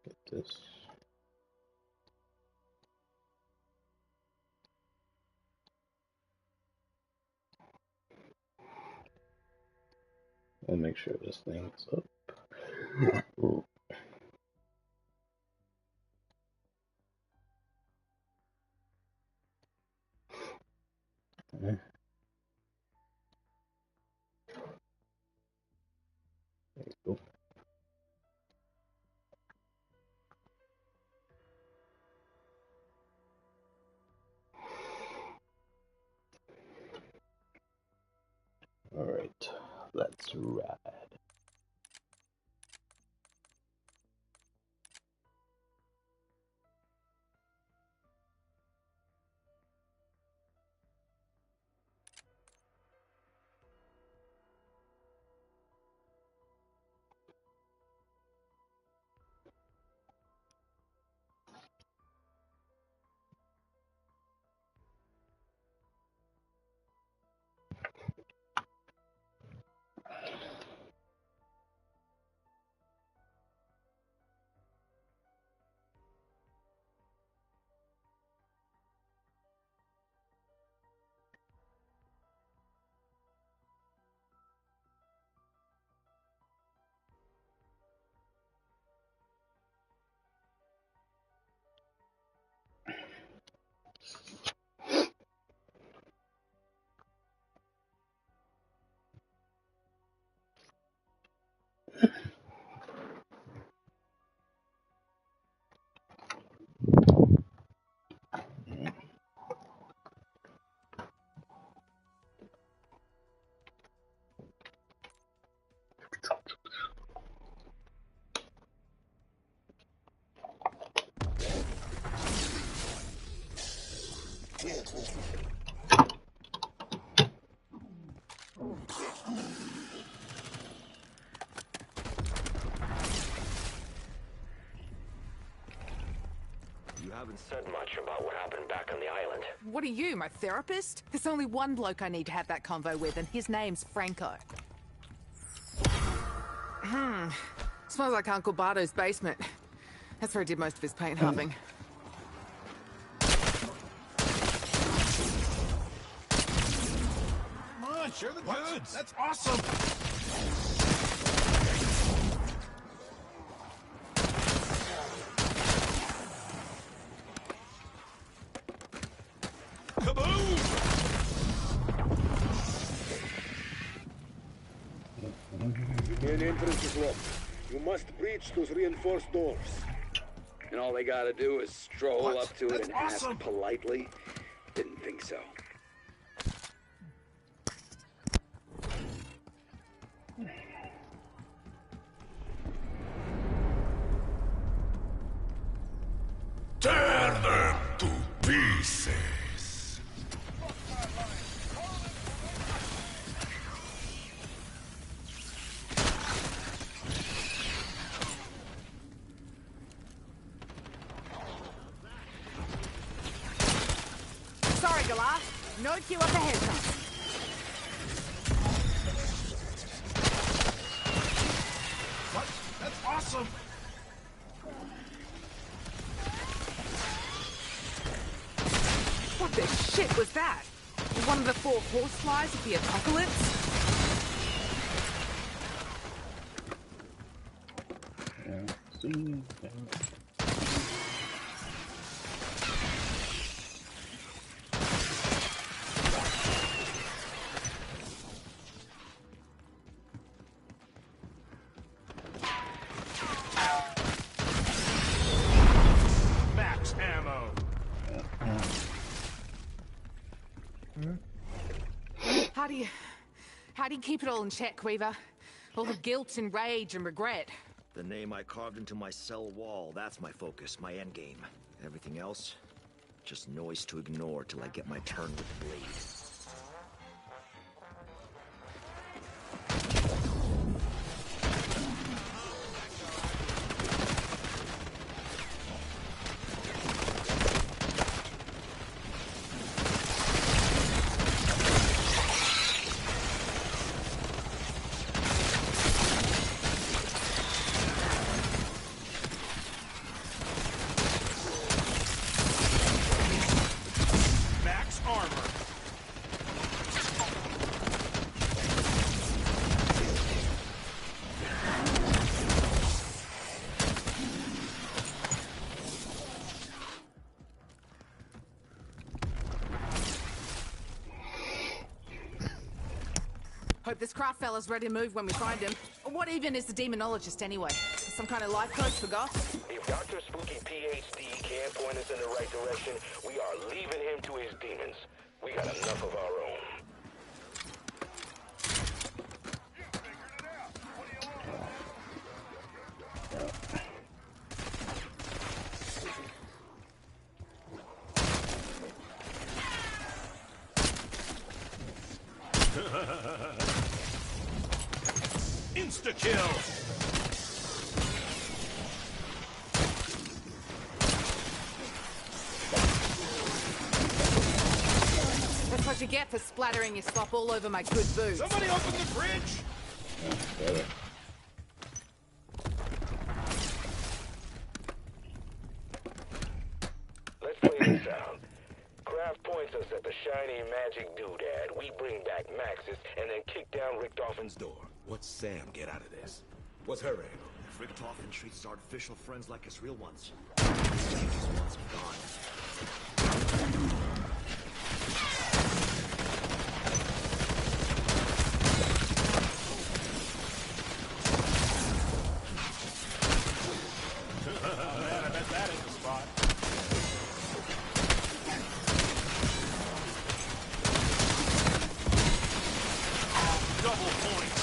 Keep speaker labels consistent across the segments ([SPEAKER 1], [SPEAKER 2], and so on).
[SPEAKER 1] Get this. I'll make sure this thing's up. There you go. All right, let's ride.
[SPEAKER 2] Haven't said much about what happened back on the island.
[SPEAKER 3] What are you, my therapist? There's only one bloke I need to have that convo with, and his name's Franco. Smells like Uncle Bardo's basement. That's where he did most of his paint huffing.
[SPEAKER 4] Come on, share the goods. That's awesome.
[SPEAKER 5] The main entrance is locked. You must breach those reinforced doors.
[SPEAKER 6] And all they gotta do is stroll up to it and
[SPEAKER 4] awesome.
[SPEAKER 6] ask politely? Didn't think so.
[SPEAKER 7] Tear them to pieces!
[SPEAKER 3] Sorry, Galar. No queue up ahead, son.
[SPEAKER 4] What? That's awesome.
[SPEAKER 3] What the shit was that? One of the 4 horseflies of the apocalypse?
[SPEAKER 4] Max ammo.
[SPEAKER 3] How do you keep it all in check, Weaver? All the guilt and rage and regret.
[SPEAKER 2] The name I carved into my cell wall, that's my focus, my endgame. Everything else, just noise to ignore till I get my turn with the blade.
[SPEAKER 3] Hope this craft fella's ready to move when we find him. What even is the demonologist anyway? Some kind of life coach for goths?
[SPEAKER 8] If Dr. Spooky PhD can't point us in the right direction, we are leaving him to his demons. We got enough of our own.
[SPEAKER 4] Insta-kill!
[SPEAKER 3] That's what you get for splattering your slop all over my good boots.
[SPEAKER 4] Somebody open the fridge!
[SPEAKER 8] Let's play this out. Kraft points us at the shiny magic doodad. We bring back Maxis and then kick down Richtofen's door.
[SPEAKER 7] What's Sam get out of this? What's her angle?
[SPEAKER 2] If Richtofen treats his artificial friends like his real ones, he's once gone.
[SPEAKER 4] Man, I bet that is the spot. Double points.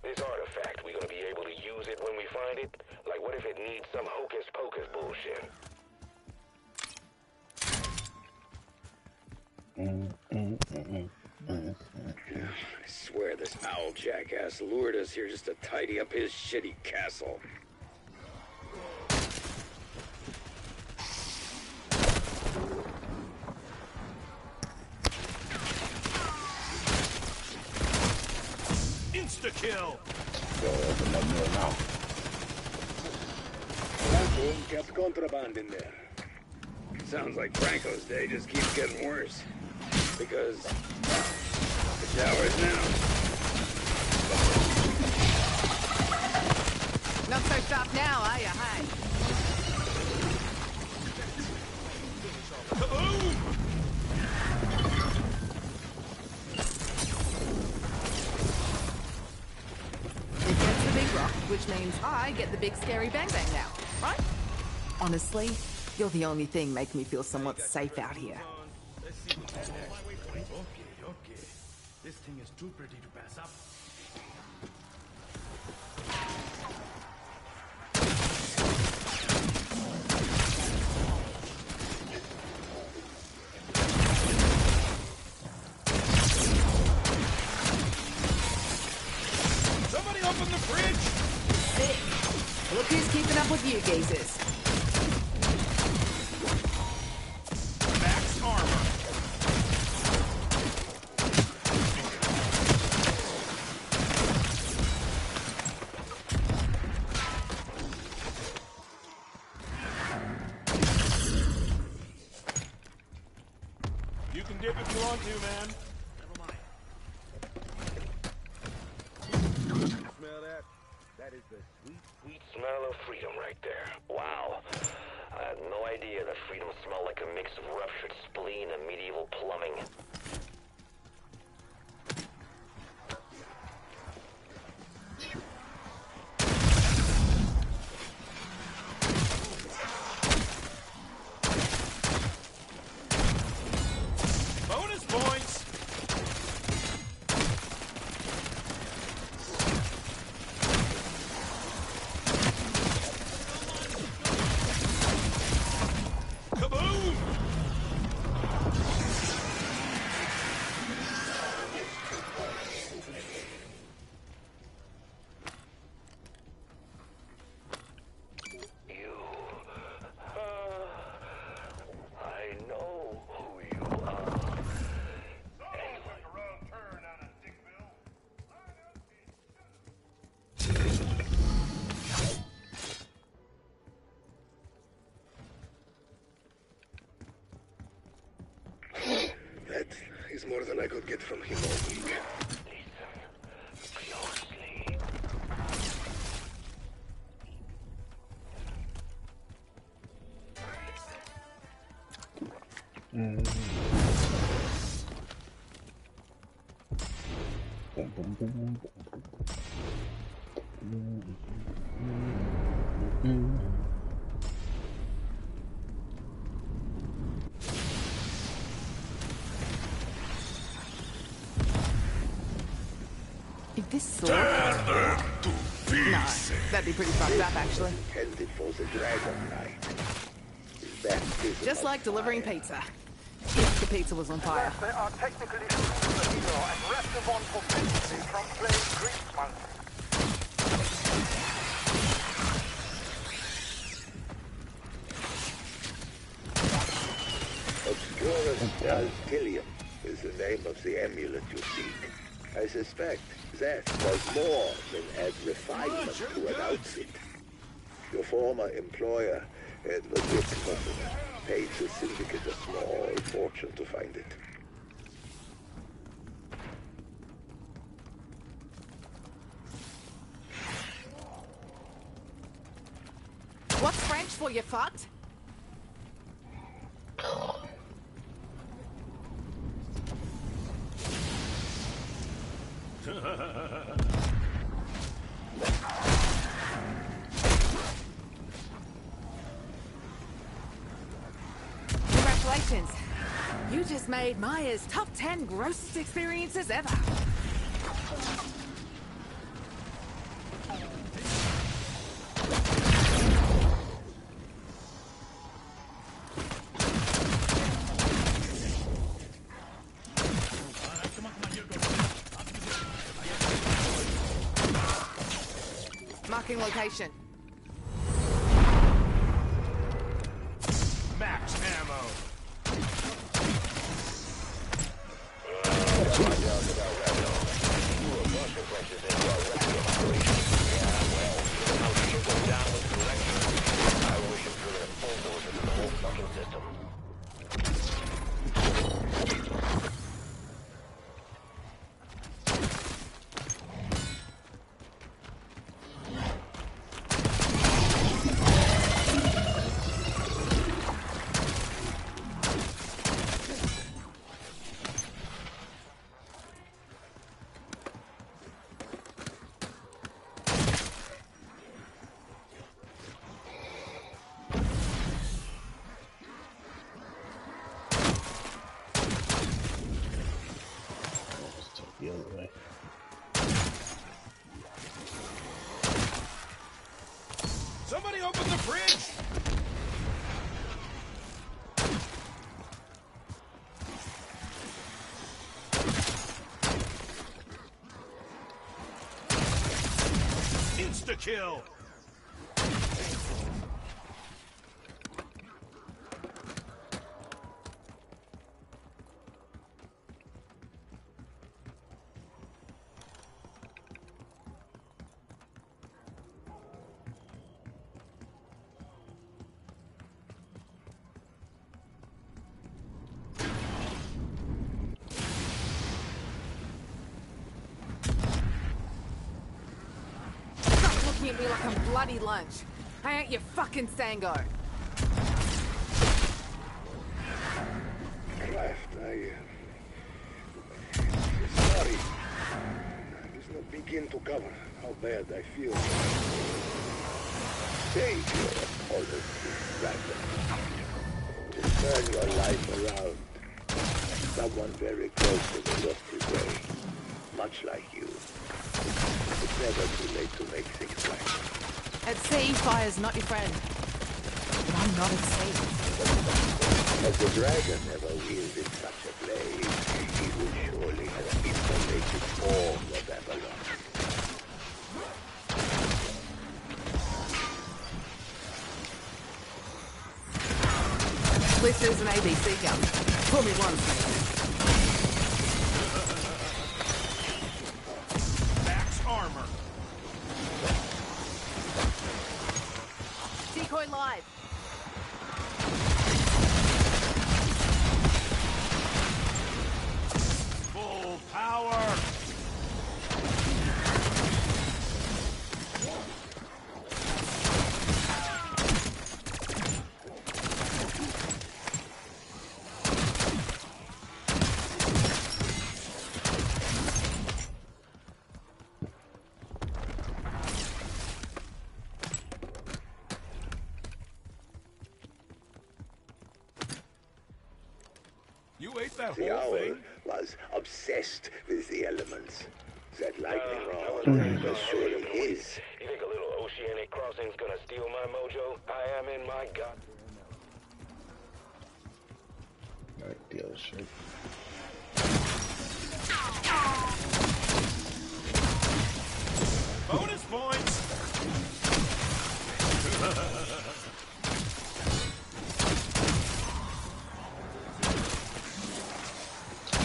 [SPEAKER 8] This artifact, we gonna be able to use it when we find it? Like, what if it needs some hocus-pocus bullshit?
[SPEAKER 6] I swear this owl jackass lured us here just to tidy up his shitty castle.
[SPEAKER 4] Insta-kill!
[SPEAKER 5] Franco kept contraband in there.
[SPEAKER 6] Sounds like Franco's day just keeps getting worse. Because the shower's now.
[SPEAKER 3] Not so sharp now, are you, hey?
[SPEAKER 4] Kaboom!
[SPEAKER 3] It gets the big rock, which means I get the big scary bang bang now, right? Honestly, you're the only thing making me feel somewhat safe out here.
[SPEAKER 4] Let's see what's next. Okay. This thing is too pretty to pass up. Somebody open the fridge!
[SPEAKER 3] Sick. Look who's keeping up with you geezers.
[SPEAKER 4] Max armor. You can dip if you want to, man.
[SPEAKER 5] Smell that? That is the
[SPEAKER 8] Sweet smell of freedom right there. Wow. I had no idea that freedom smelled like a mix of ruptured spleen and medieval plumbing.
[SPEAKER 4] Bonus points! Kaboom!
[SPEAKER 5] is more than I could get from him all week.
[SPEAKER 8] Listen closely.
[SPEAKER 1] Boom, boom, boom, boom.
[SPEAKER 3] If this sword...
[SPEAKER 7] Turn them to
[SPEAKER 3] No,
[SPEAKER 7] pieces.
[SPEAKER 3] that'd be pretty fucked up, actually.
[SPEAKER 5] Intended for the Dragon Knight. That is
[SPEAKER 3] Just like delivering pizza. If the pizza was on fire.
[SPEAKER 9] There are technical issues with the hero and rest of on propensity from playing Grease Monkey.
[SPEAKER 5] Obscurus Daltilium is the name of the amulet you seek. I suspect that does more than add refinement to an outfit. Your former employer, Edward Whitman, paid the syndicate a small fortune to find it.
[SPEAKER 3] What's French for you fucked? Congratulations. You just made Maya's top 10 grossest experiences ever. Marking location.
[SPEAKER 4] Max ammo.
[SPEAKER 1] The other way.
[SPEAKER 4] Somebody open the fridge! Insta-kill!
[SPEAKER 3] Looking at me like I'm bloody lunch. I ain't your fucking Sango.
[SPEAKER 5] Kraft, sorry. I does not begin to cover how bad I feel. Save your apology, Brandon. To turn your life around. Someone very close to me lost his way. Much like you. It's never too late to make things right.
[SPEAKER 3] At sea, fire's not your friend. But I'm not at sea.
[SPEAKER 5] As the dragon never wielded such a blade, he would surely have immolated all the Babylon.
[SPEAKER 3] This is an ABC gun. Fool me once, maybe.
[SPEAKER 4] Max armor.
[SPEAKER 3] Decoy live.
[SPEAKER 7] You ate that
[SPEAKER 5] The
[SPEAKER 7] whole
[SPEAKER 5] owl
[SPEAKER 7] thing?
[SPEAKER 5] was obsessed with the elements. That lightning rod was surely his.
[SPEAKER 8] You think a little oceanic crossing's gonna steal my mojo? I am in my god.
[SPEAKER 1] Alright, the other shit.
[SPEAKER 7] Bonus points!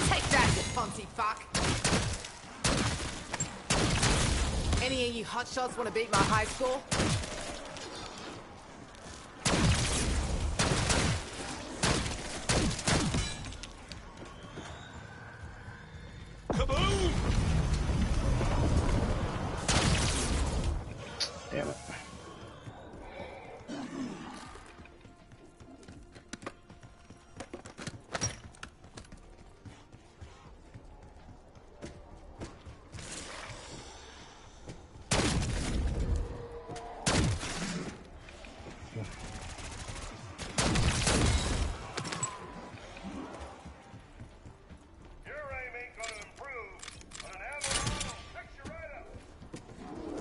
[SPEAKER 3] Take that, you fancy fuck. Any of you hotshots want to beat my high score?
[SPEAKER 7] Kaboom!
[SPEAKER 1] Damn it.
[SPEAKER 9] Your aim ain't gonna improve. On an ammo, fix you right up.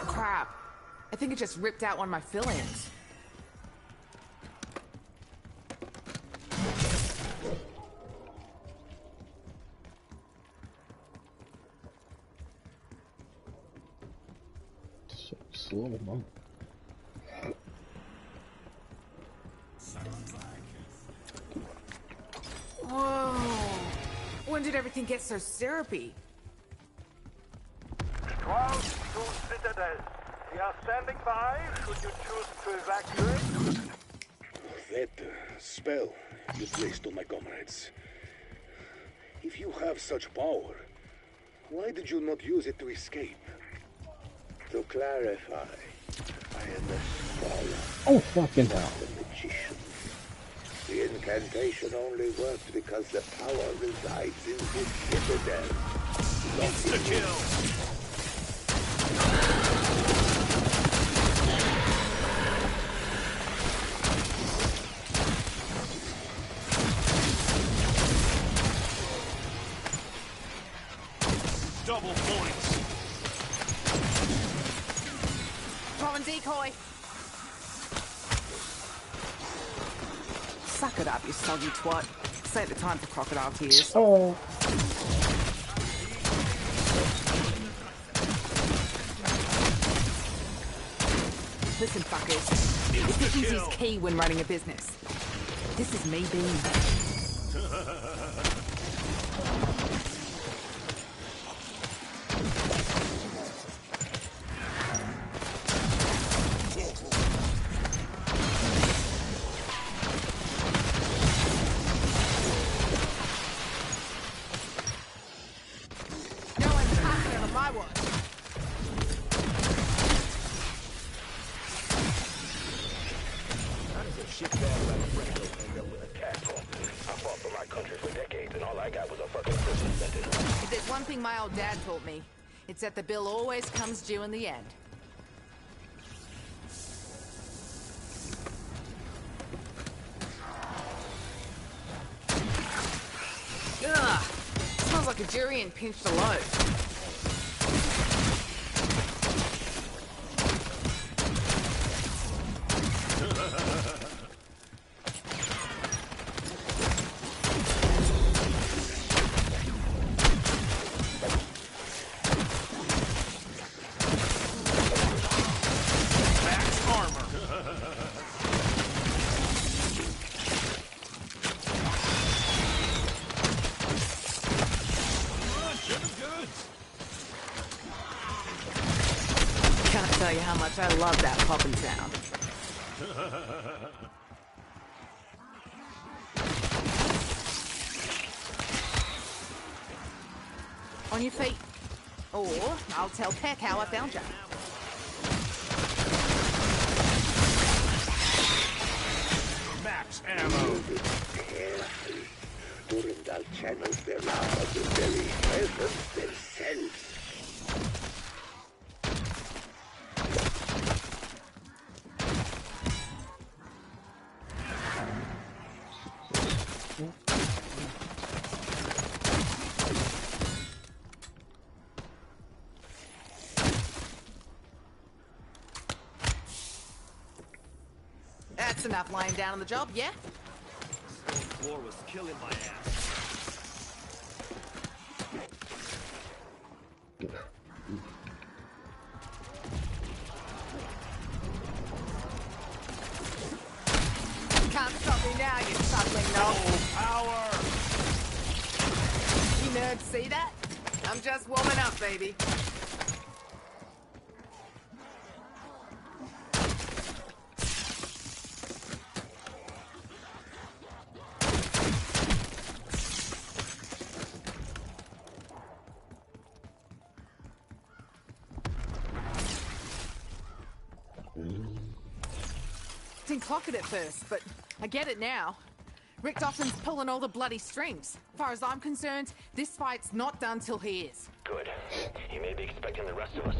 [SPEAKER 3] Crap. I think it just ripped out one of my fill-ins.
[SPEAKER 1] So slow, man.
[SPEAKER 3] Whoa. When did everything get so syrupy?
[SPEAKER 9] 12 to Citadel. We are standing by should you choose to evacuate.
[SPEAKER 5] That spell you placed on my comrades. If you have such power, why did you not use it to escape? To clarify, I am a scholar,
[SPEAKER 1] Oh, fucking hell.
[SPEAKER 5] the magician. The incantation only worked because the power resides in this citadel.
[SPEAKER 7] Insta-kill! Double points!
[SPEAKER 3] Throwing decoy. Suck it up, you soggy twat. Save the time for crocodile tears.
[SPEAKER 1] Oh.
[SPEAKER 3] Listen, fuckers. Efficiency's key when running a business. This is me being me. No one's passing on my watch.
[SPEAKER 8] How does a shitbag like Franco end up with a castle? I fought for my country for decades, and all I got was a fucking prison sentence.
[SPEAKER 3] If there's one thing my old dad taught me, it's that the bill always comes due in the end. Ugh! Smells like a jury and pinched a load.
[SPEAKER 7] Max armor! Good.
[SPEAKER 3] Can't tell you how much I love that popping sound. On your feet. Or I'll tell Peck how I found you.
[SPEAKER 7] Max ammo!
[SPEAKER 5] channels their wrath of the very presence themselves.
[SPEAKER 3] That's enough lying down on the job, yeah?
[SPEAKER 2] Stone floor was killing my ass.
[SPEAKER 3] Can't stop me now, you suckling knob.
[SPEAKER 7] Power!
[SPEAKER 3] You nerds see that? I'm just warming up, baby. Didn't clock it at first, but I get it now. Richtoffen's pulling all the bloody strings. As far as I'm concerned, this fight's not done till he is.
[SPEAKER 8] Good. He may be expecting the rest of us,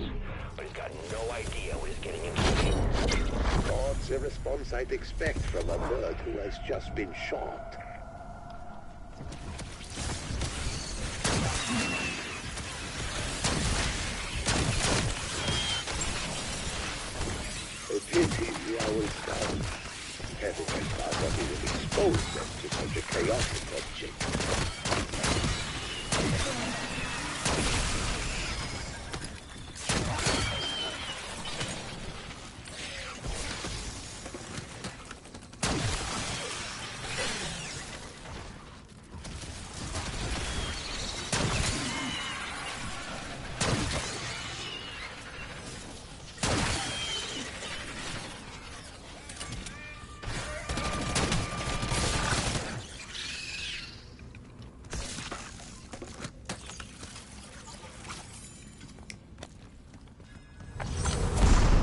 [SPEAKER 8] but he's got no idea what he's getting into.
[SPEAKER 5] Odds a response I'd expect from a bird who has just been shot. A pity the owl's down. Heaven had rather he would expose them to such a chaotic object.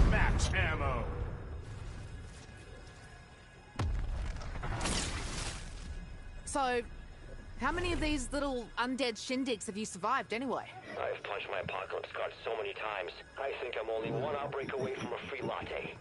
[SPEAKER 7] Max ammo!
[SPEAKER 3] So, how many of these little undead shindigs have you survived anyway?
[SPEAKER 8] I've punched my apocalypse card so many times, I think I'm only one outbreak away from a free latte.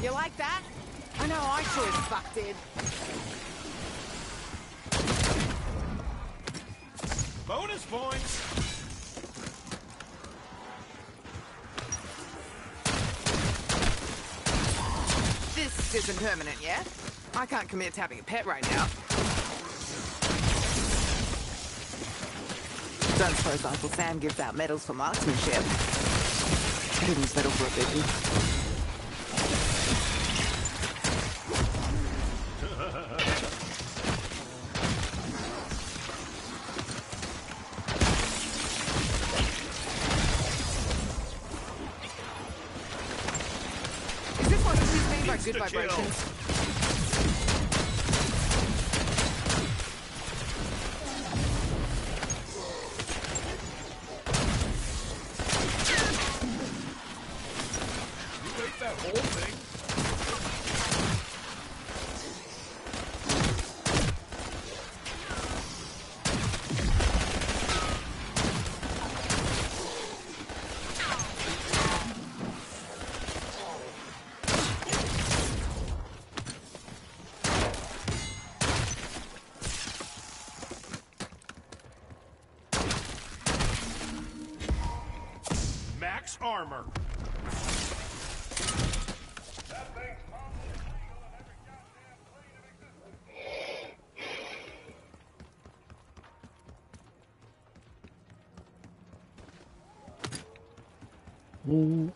[SPEAKER 3] You like that? I know I sure as fuck did.
[SPEAKER 7] Bonus points!
[SPEAKER 3] This isn't permanent, yeah? I can't commit to having a pet right now. Don't suppose Uncle Sam gives out medals for marksmanship. Didn't settle for a bitten. Is this what you mean by good
[SPEAKER 7] Insta-kill.
[SPEAKER 3] vibrations?
[SPEAKER 7] You ate that whole thing? Max armor.
[SPEAKER 9] That thing's probably illegal in every goddamn plane in existence.
[SPEAKER 1] Oh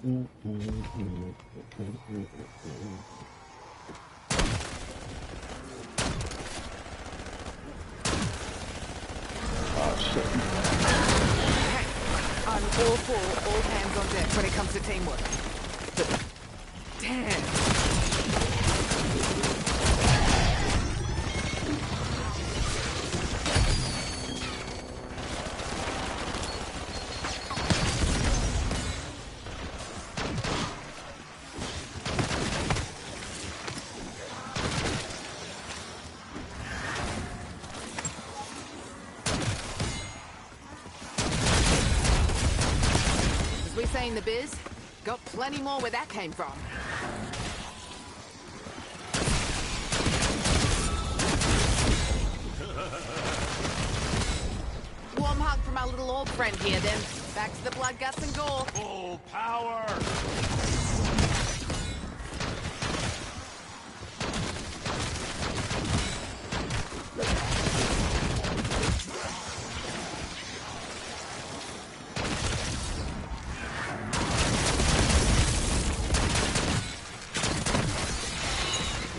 [SPEAKER 1] shit.
[SPEAKER 3] Hey, I'm all for all hands on deck when it comes to teamwork. But damn. As we say in the biz, got plenty more where that came from. Warm hug from our little orc friend here, then. Back to the blood, guts, and gore.
[SPEAKER 7] Full power.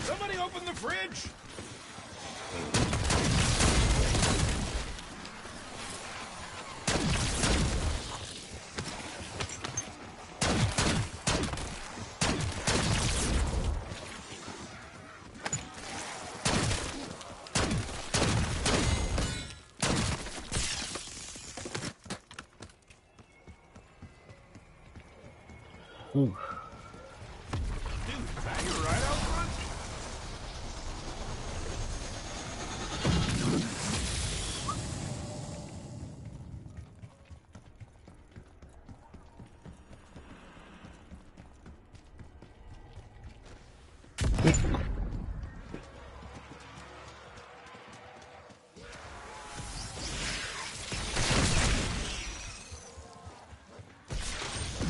[SPEAKER 7] Somebody open the fridge.
[SPEAKER 1] Ooh.
[SPEAKER 7] Dude, banger right out front.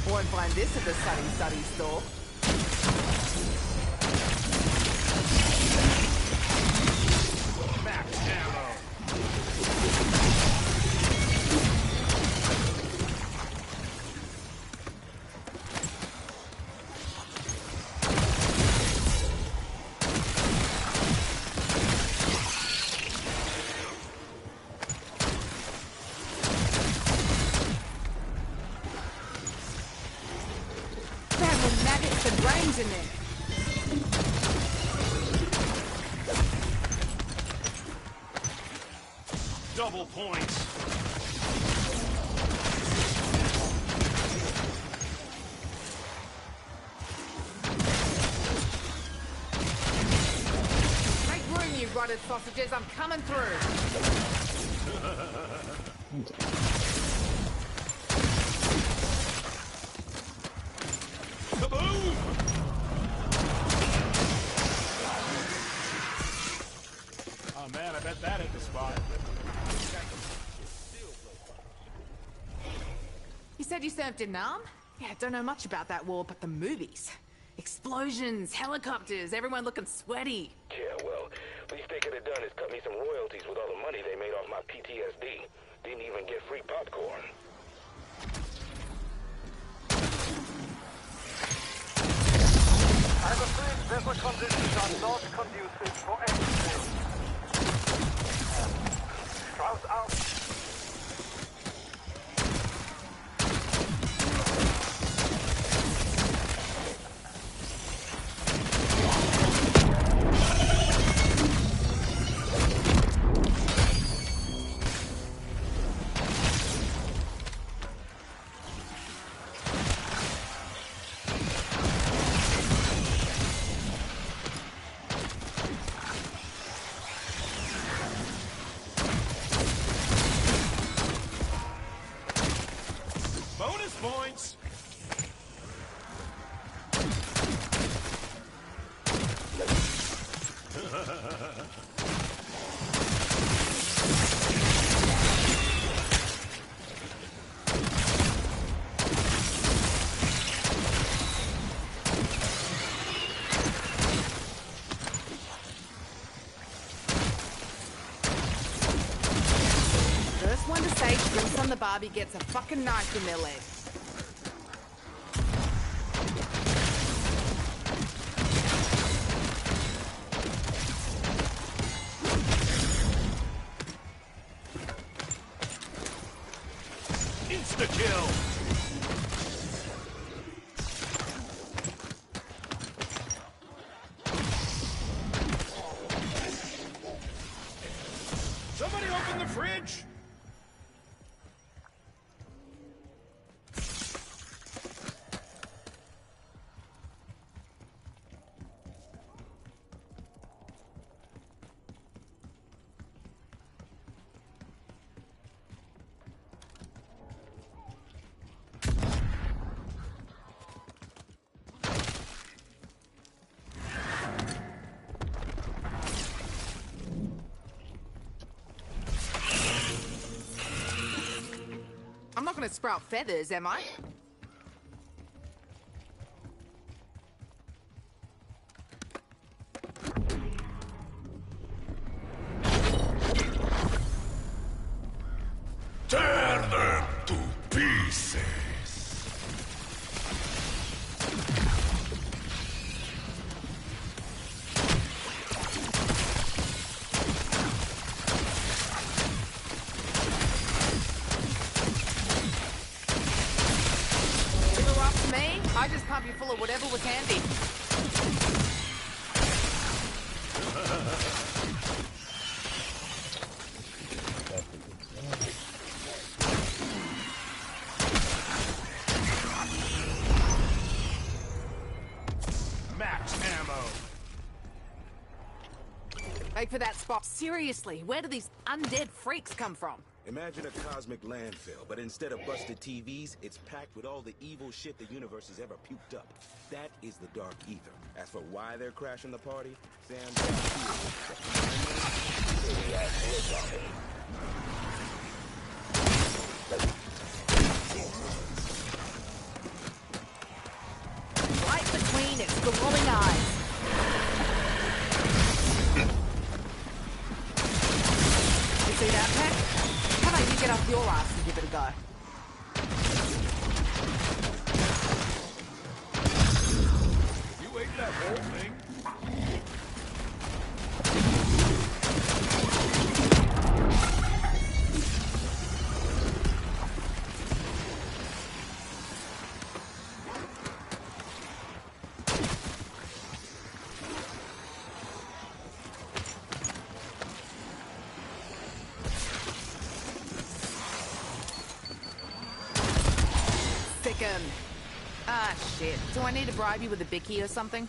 [SPEAKER 3] Won't find this at the Study store.
[SPEAKER 7] Max ammo.
[SPEAKER 3] Damn, with maggots and brains in there.
[SPEAKER 7] Double points.
[SPEAKER 3] Make room, you rotted sausages. I'm coming through.
[SPEAKER 7] Kaboom! Oh man, I bet that hit the spot.
[SPEAKER 3] You said you served in Nam? Yeah, don't know much about that war, but the movies. Explosions, helicopters, everyone looking sweaty.
[SPEAKER 8] Yeah, well, least they could have done is cut me some royalties with all the money they made off my PTSD. Didn't even get free popcorn.
[SPEAKER 9] I'm afraid weather conditions are not conducive for anything. Strauss out.
[SPEAKER 7] Bonus points.
[SPEAKER 3] First one to say drinks on the Barbie gets a fucking knife in their leg.
[SPEAKER 7] Insta-kill! Somebody open the fridge!
[SPEAKER 3] I'm not gonna sprout feathers, am I?
[SPEAKER 7] Tear them to pieces!
[SPEAKER 3] I just pump you full of whatever was handy.
[SPEAKER 7] Max ammo!
[SPEAKER 3] Make for that spot. Seriously, where do these undead freaks come from?
[SPEAKER 10] Imagine a cosmic landfill, but instead of busted TVs, it's packed with all the evil shit the universe has ever puked up. That is the dark ether. As for why they're crashing the party, Sam
[SPEAKER 3] Right between its glowing eyes. You see that, Peck? How about you get off your ass and give it a go?
[SPEAKER 7] You ate that whole thing?
[SPEAKER 3] Ah, shit. Do I need to bribe you with a bicky or something?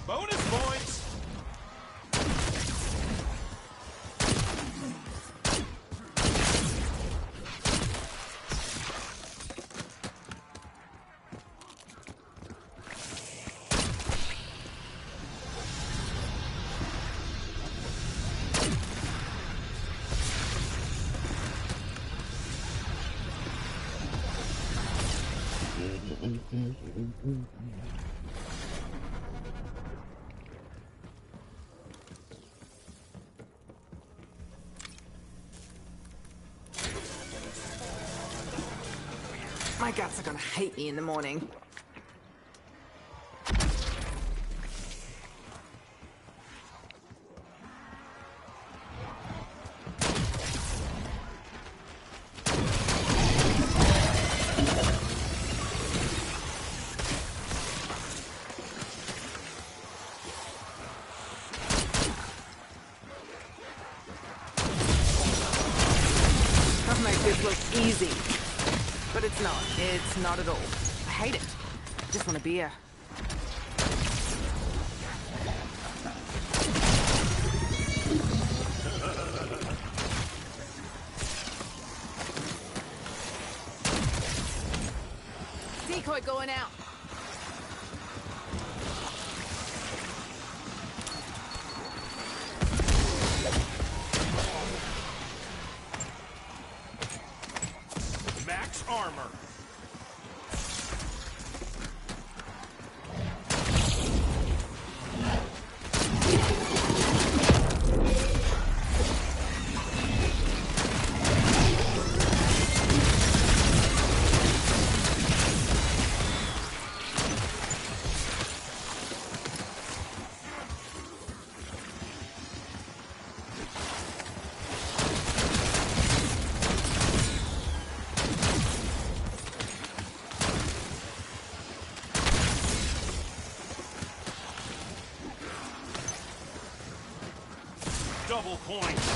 [SPEAKER 7] Bonus points!
[SPEAKER 3] My guts are gonna hate me in the morning. I'll make this look easy. But it's not. It's not at all. I hate it. I just want a beer. Decoy going out.
[SPEAKER 7] armor. Double points.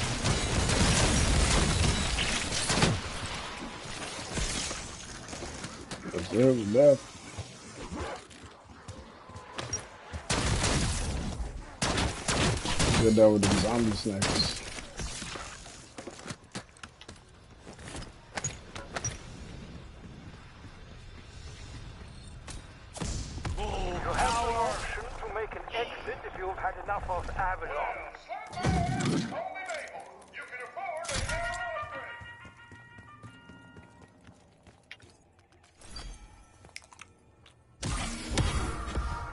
[SPEAKER 1] Observe that. Get down with the zombie snacks.
[SPEAKER 7] Full
[SPEAKER 9] You have the
[SPEAKER 7] power.
[SPEAKER 9] option to make an exit if you've had enough of Avalon. You can afford a better upgrade.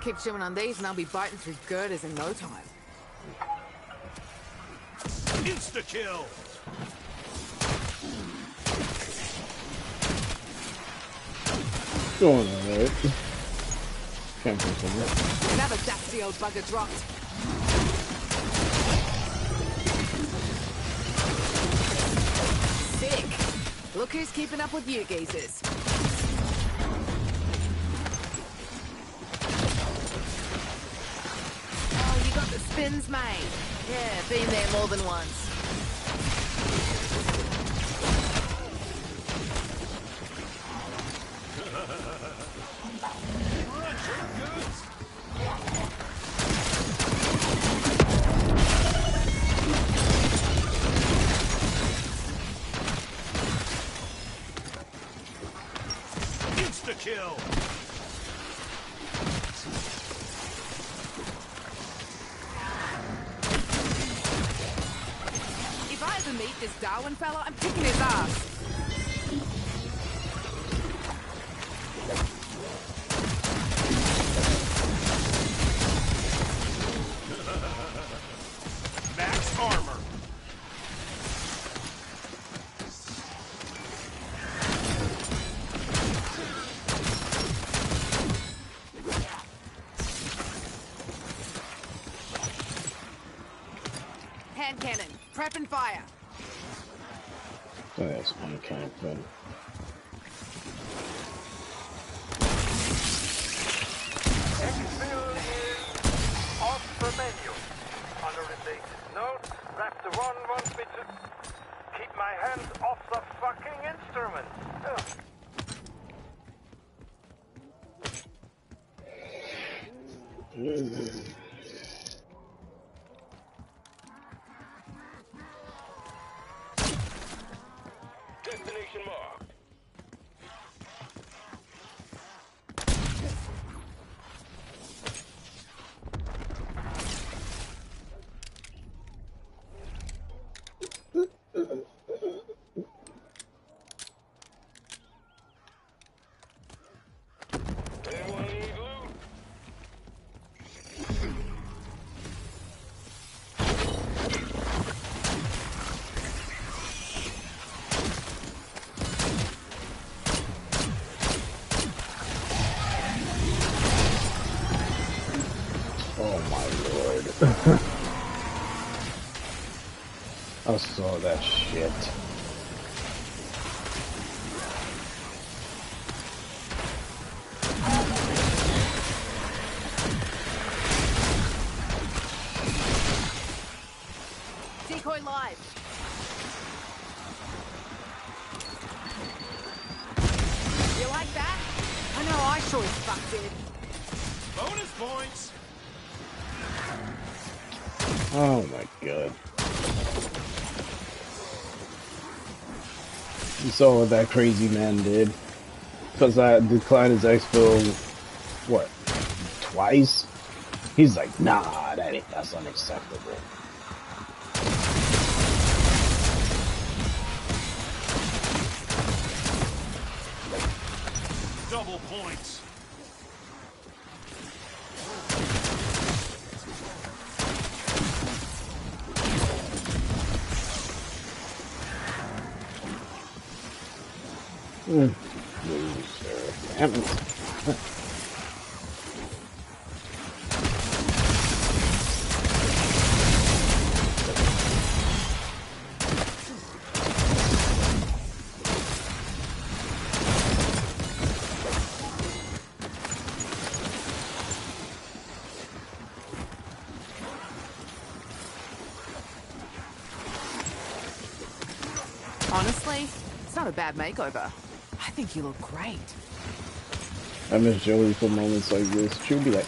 [SPEAKER 3] Keep chewing on these and I'll be biting through girders in no time.
[SPEAKER 7] Insta-kill.
[SPEAKER 1] Going alright. Can't continue.
[SPEAKER 3] Another dusty old bugger dropped. Sick. Look who's keeping up with you geezers. Oh, you got the spins made. Yeah, been there more than once.
[SPEAKER 7] Insta-kill.
[SPEAKER 3] If I ever meet this Darwin fella, I'm kicking his ass.
[SPEAKER 7] Max armor.
[SPEAKER 3] Hand cannon, prep and fire.
[SPEAKER 1] That's one kind of thing.
[SPEAKER 9] Exfil is off the menu. Under the note, Raptor 1 wants me to keep my hands off the fucking instrument. Ugh.
[SPEAKER 8] Destination marked. Anyone need loot?
[SPEAKER 1] Oh my lord. I saw that shit.
[SPEAKER 3] Decoy live. You like that? I know I sure as fuck did.
[SPEAKER 7] Bonus points.
[SPEAKER 1] Oh my god. You saw what that crazy man did. Because I declined his expo, what, twice? He's like, nah, that's unacceptable. Damn it.
[SPEAKER 3] Honestly, it's not a bad makeover. I think you look great.
[SPEAKER 1] I miss Joey for moments like this. She'll be like,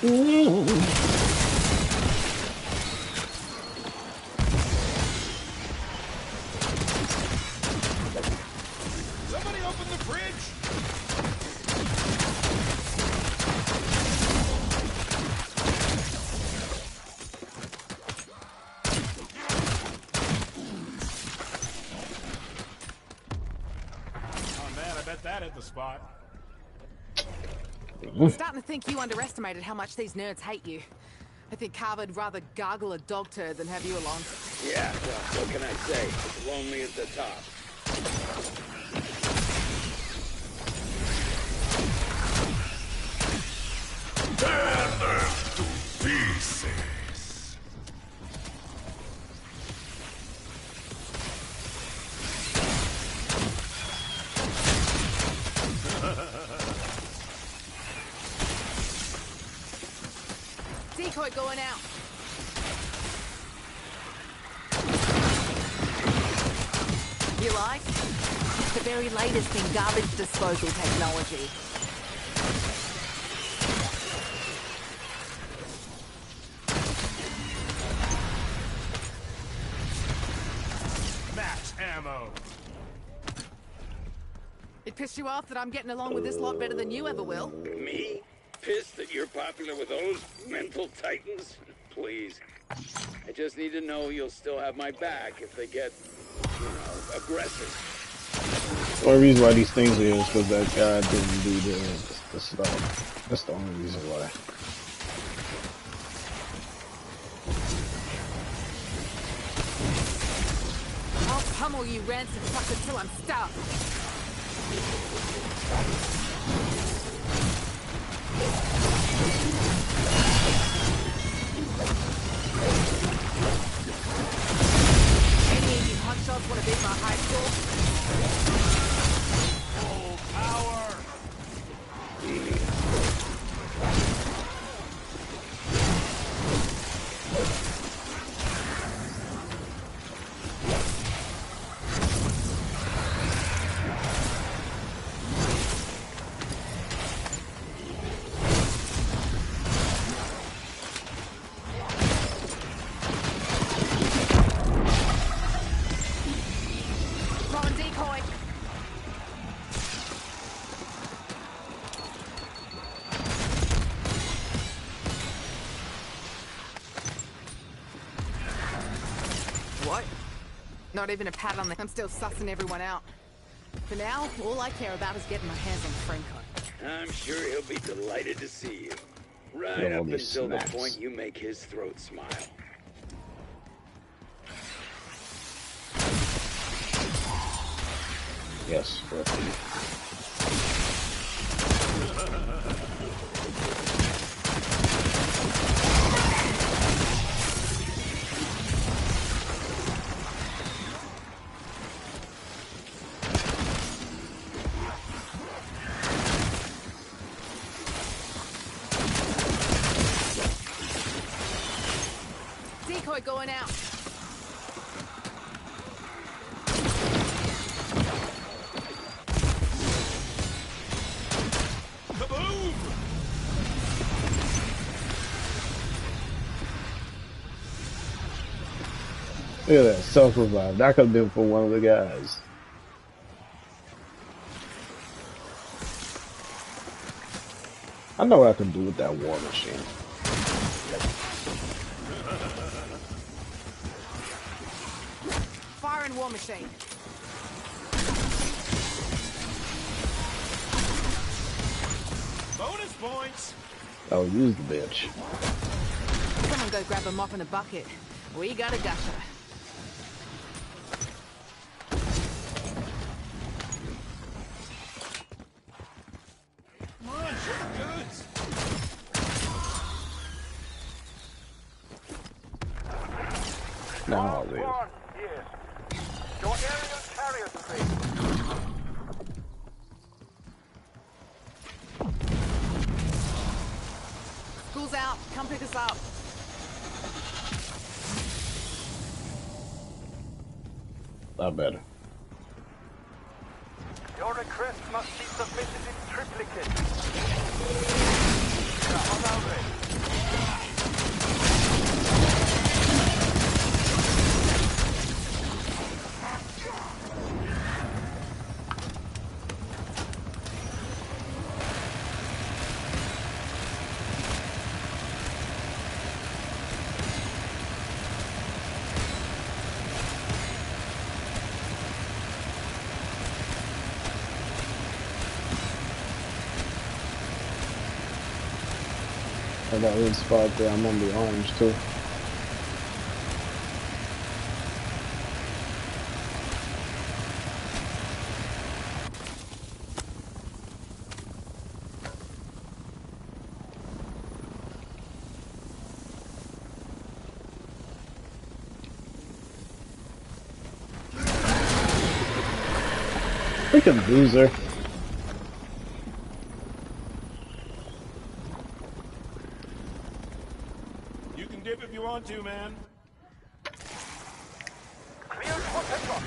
[SPEAKER 7] Somebody open the fridge! Oh man, I bet that hit the spot.
[SPEAKER 3] I'm starting to think you underestimated how much these nerds hate you. I think Carver'd rather gargle a dog turd than have you along.
[SPEAKER 6] Yeah, well, what can I say? It's lonely at the top.
[SPEAKER 7] Tear them to pieces!
[SPEAKER 3] Decoy going out. You like? It's the very latest in garbage disposal technology.
[SPEAKER 7] Max ammo!
[SPEAKER 3] It pissed you off that I'm getting along with this lot better than you ever will?
[SPEAKER 6] Me? Pissed that you're popular with those mental titans? Please. I just need to know you'll still have my back if they get, you know, aggressive.
[SPEAKER 1] the only reason why these things are here is because that guy didn't do the stuff. That's the only reason why.
[SPEAKER 3] I'll pummel you rancid fucker till I'm stuck. Any of you hotshots want to beat my high school?
[SPEAKER 7] Full power!
[SPEAKER 3] Throwing decoy. What? Not even a pat on the... I'm still sussing everyone out. For now, all I care about is getting my hands on Franco.
[SPEAKER 6] I'm sure he'll be delighted to see you. Right
[SPEAKER 1] Get all
[SPEAKER 6] up
[SPEAKER 1] these
[SPEAKER 6] until
[SPEAKER 1] snacks.
[SPEAKER 6] the point you make his throat smile.
[SPEAKER 1] Yes,
[SPEAKER 3] Decoy going out.
[SPEAKER 7] Kaboom!
[SPEAKER 1] Look at that, self-revive. That could have been for one of the guys. I know what I can do with that war machine.
[SPEAKER 3] Firing war machine.
[SPEAKER 7] Bonus points!
[SPEAKER 1] I'll use the bitch.
[SPEAKER 3] Someone go grab a mop and a bucket. We got a gusher.
[SPEAKER 1] No, dude.
[SPEAKER 9] One, yes. Your aerial chariot, please.
[SPEAKER 3] School's out. Come pick us up.
[SPEAKER 1] Not better.
[SPEAKER 9] Your request must be submitted in triplicate. We are on our way.
[SPEAKER 1] I got one spot there. I'm on the orange too. Freaking loser.
[SPEAKER 7] You can dip if you want to, man.
[SPEAKER 9] Clear for takeoff.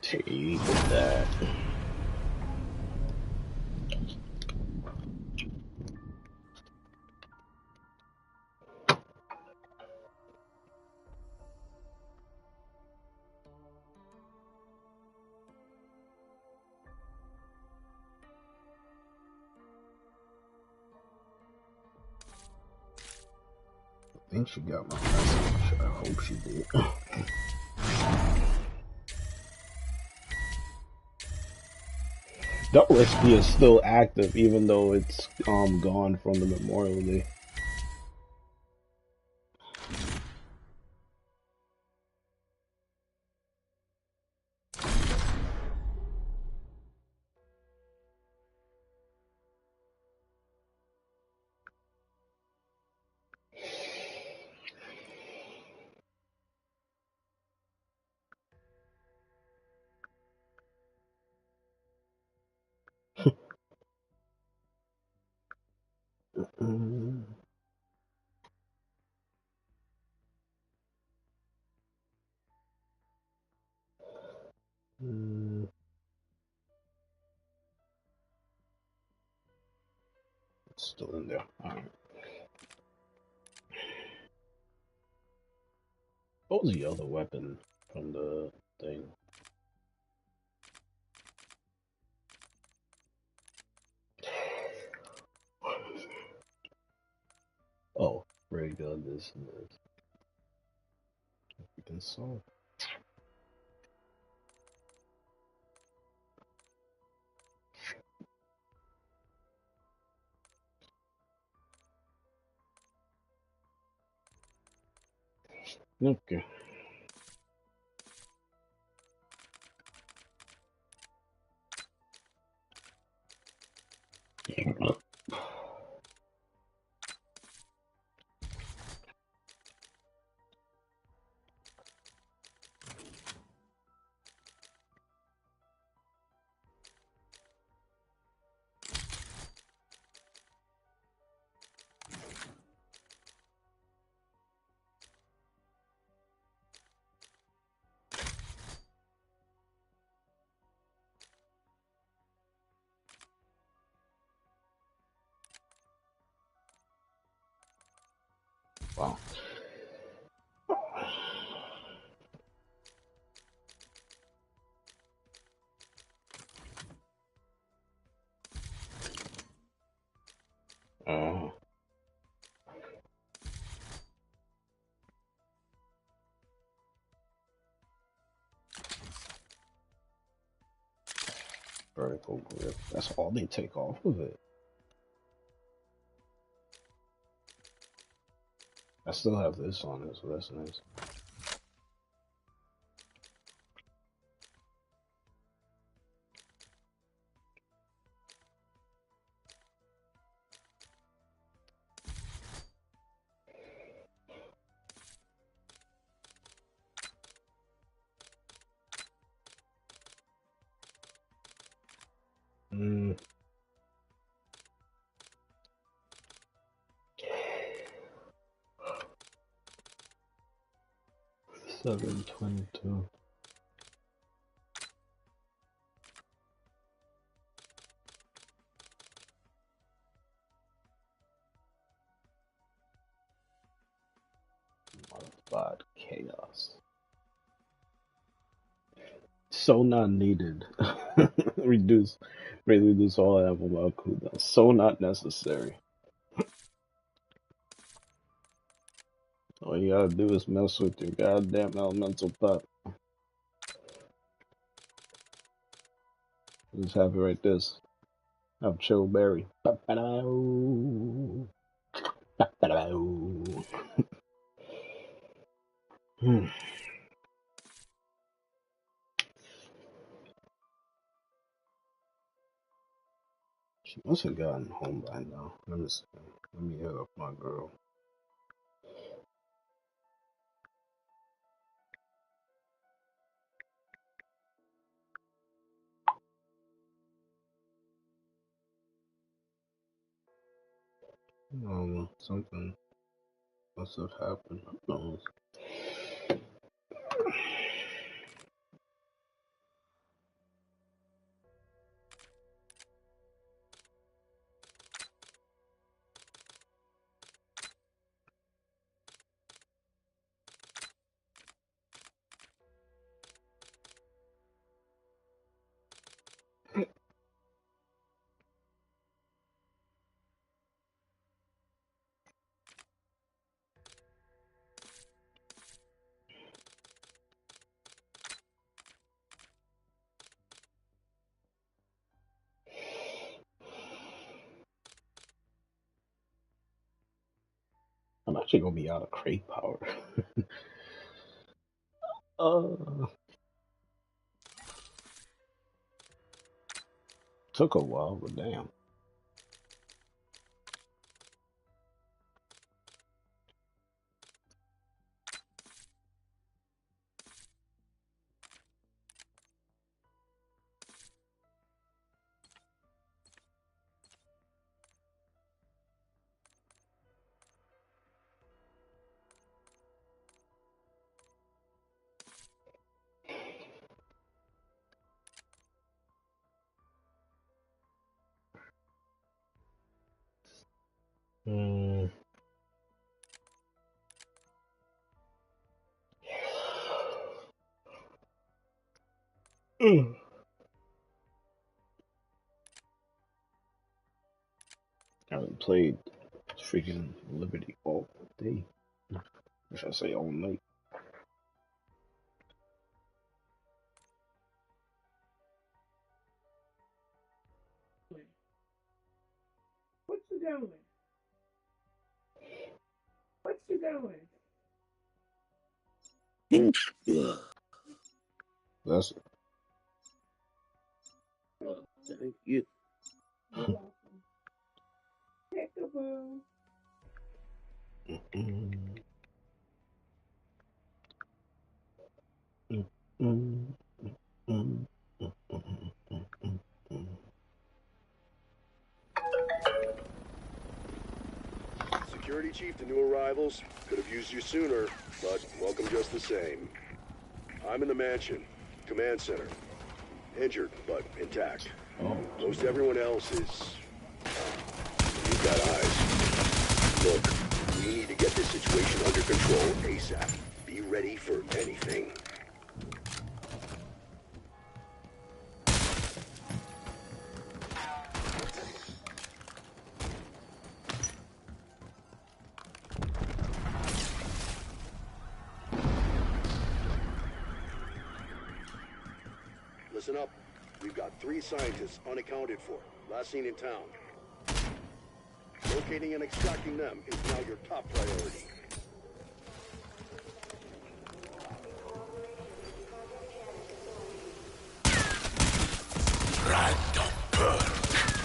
[SPEAKER 1] Take that. I think she got my message. I hope she did. WSP is still active even though it's gone from the Memorial Day. It's still in there. Alright. What was the other weapon from the thing? Oh, ray gun, this and this. Freaking song. Okay. Wow. Vertical grip. That's all they take off of it. I still have this on it, so that's nice. 722. Modified chaos. So not needed. Reduce, greatly reduce all ammo cooldown. So not necessary. All you gotta do is mess with your goddamn elemental pop. Just have it right this. Have chill berry. She must have gotten home by now. Let me see. Let me hit up my girl. Something must have happened. Who knows? I'm actually gonna be out of crate power. Took a while, but damn. I haven't played freaking Liberty all day. Or should I say all night?
[SPEAKER 11] What you doing? What you doing?
[SPEAKER 1] That's it.
[SPEAKER 11] Oh, thank you. Peekaboo.
[SPEAKER 12] Security Chief to new arrivals. Could have used you sooner, but welcome just the same. I'm in the mansion, command center. Injured, but intact. Most everyone else is... You've got eyes. Look, we need to get this situation under control ASAP. Be ready for anything. Listen up. We've got 3 scientists unaccounted for, last seen in town. Locating and extracting them is now your top priority.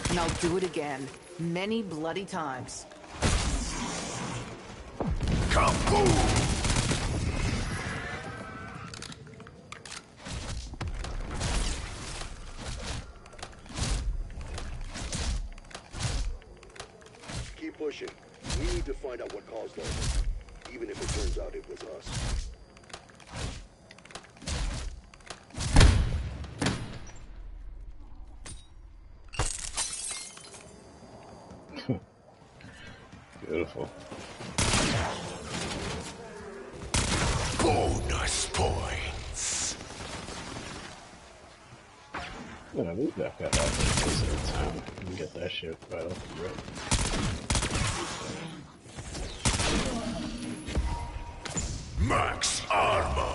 [SPEAKER 3] And I'll do it again. Many bloody times.
[SPEAKER 7] Kaboom!
[SPEAKER 12] Keep pushing. We need to find out what caused all this, even if it turns out it was us.
[SPEAKER 1] Beautiful.
[SPEAKER 13] Bonus points.
[SPEAKER 1] Yeah, I think that got half in the town. You can get that shit right off the rip.
[SPEAKER 13] Max armor.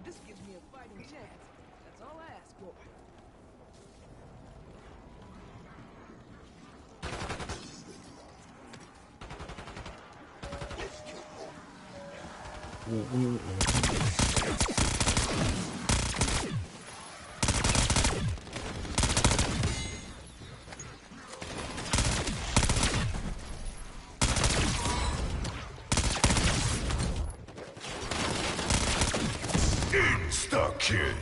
[SPEAKER 14] This gives me a fighting chance. That's all I ask for.
[SPEAKER 13] Insta-kill.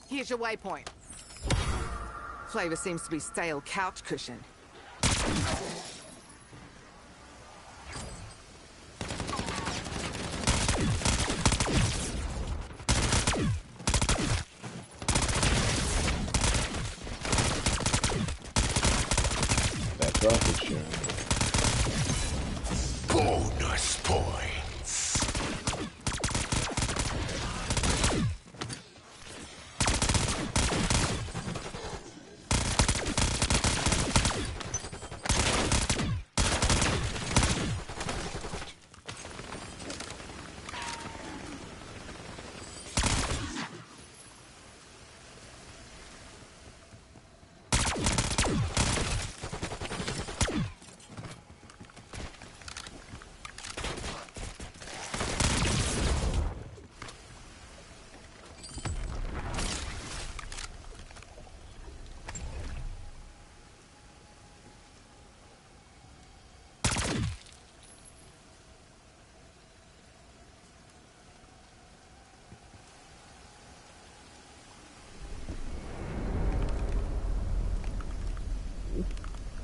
[SPEAKER 3] Here's your waypoint. Flavor seems to be stale couch cushion.
[SPEAKER 1] That profit share.
[SPEAKER 13] Bonus points.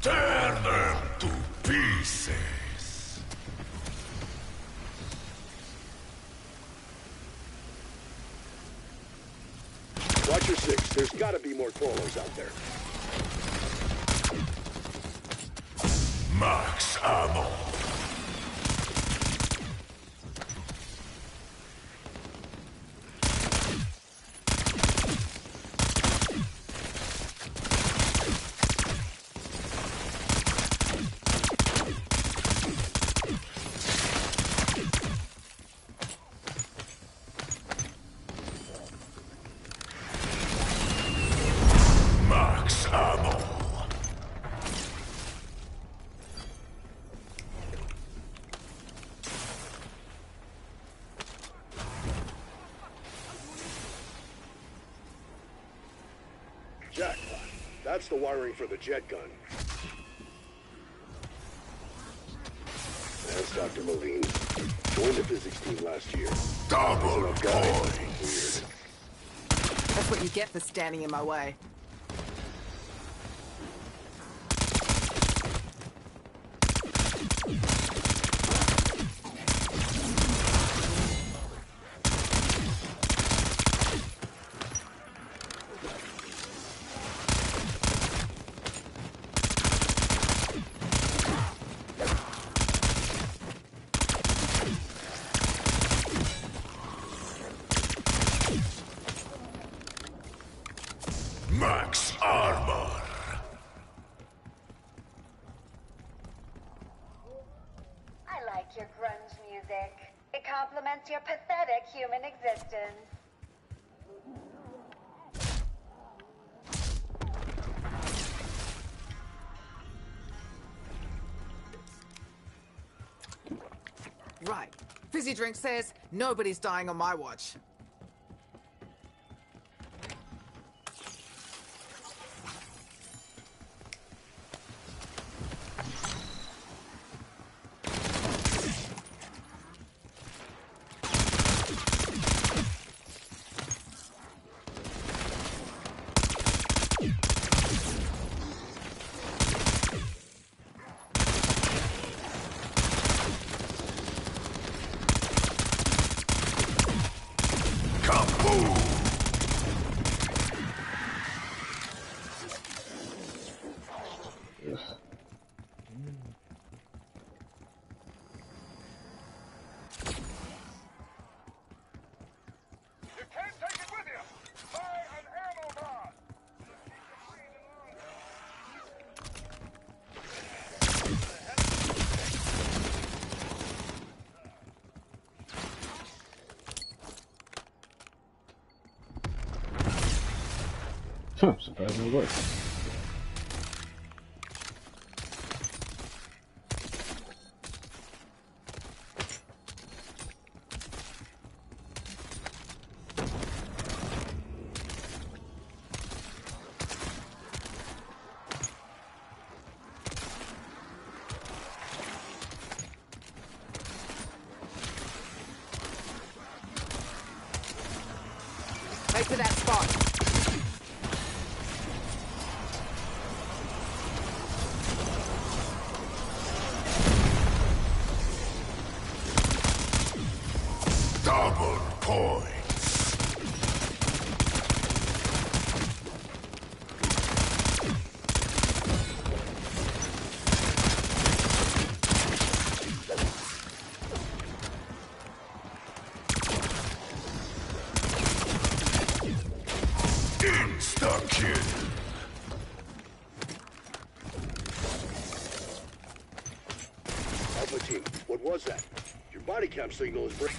[SPEAKER 13] Turn them to pieces.
[SPEAKER 12] Watch your six. There's gotta be more Colos out there.
[SPEAKER 13] Max ammo. Max ammo.
[SPEAKER 12] Jackpot. That's the wiring for the jet gun. That's Dr. Moline. Joined the physics team last year.
[SPEAKER 13] Double
[SPEAKER 12] Weird.
[SPEAKER 3] That's what you get for standing in my way.
[SPEAKER 13] Max armor.
[SPEAKER 15] I like your grunge music. It complements your pathetic human existence.
[SPEAKER 3] Right. Fizzy Drink says nobody's dying on my watch.
[SPEAKER 1] Huh, surprisingly worked.
[SPEAKER 3] Right to that spot.
[SPEAKER 13] Double points. Insta-kill.
[SPEAKER 12] Alpha team, what was that? Your body cam signal is breaking.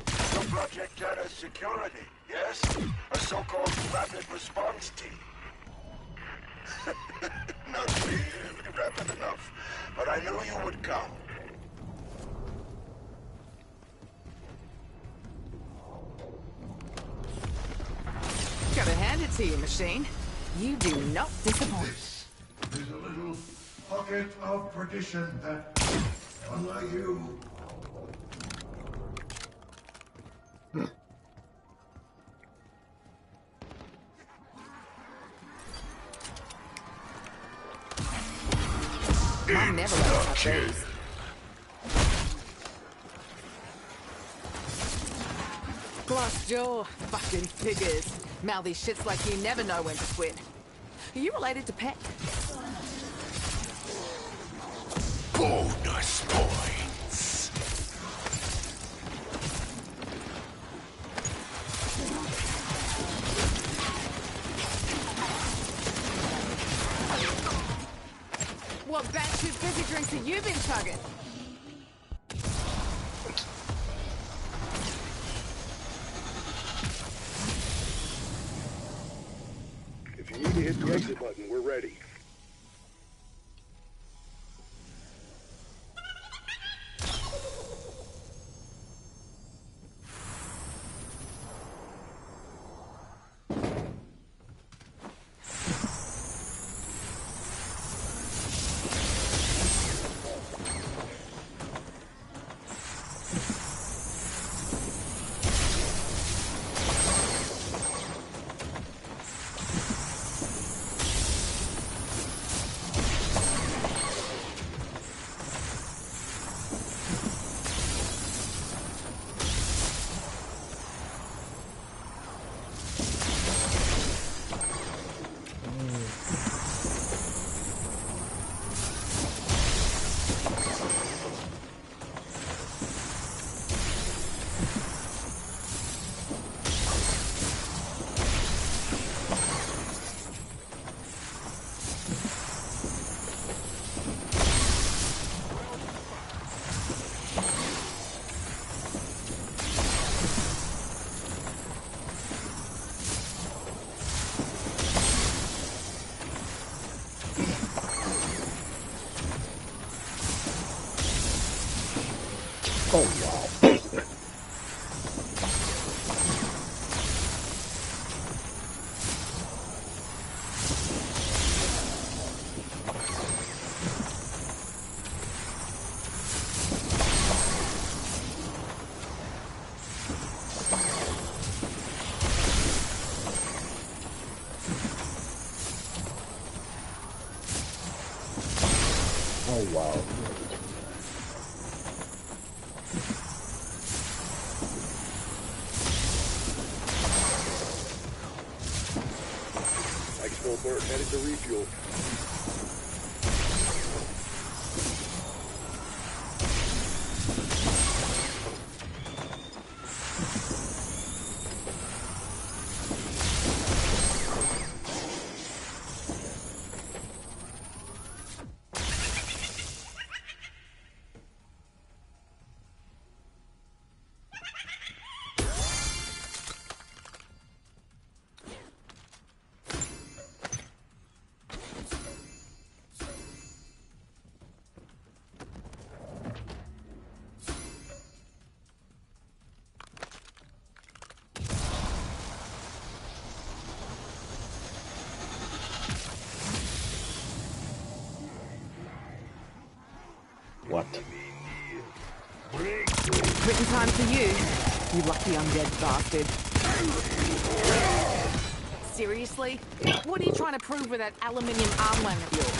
[SPEAKER 16] The Project Data Security, yes? A so-called rapid response team. Not really rapid enough, but I knew you would come.
[SPEAKER 3] Gotta hand it to you, machine. You do not disappoint.
[SPEAKER 16] There's a little pocket of perdition that, unlike you,
[SPEAKER 3] I never let her touch these. Glass jaw, fucking figures. Mouthy shits like you never know when to quit. Are you related to Peck?
[SPEAKER 13] Bonus points.
[SPEAKER 3] What batshit fizzy drinks have you been chugging?
[SPEAKER 12] If you need to hit the exit button, we're ready.
[SPEAKER 1] Oh, wow. Oh, wow.
[SPEAKER 12] Exfil Burt headed to refuel.
[SPEAKER 1] What?
[SPEAKER 3] Written time for you, you lucky undead bastard. Seriously? What are you trying to prove with that aluminium armband of yours?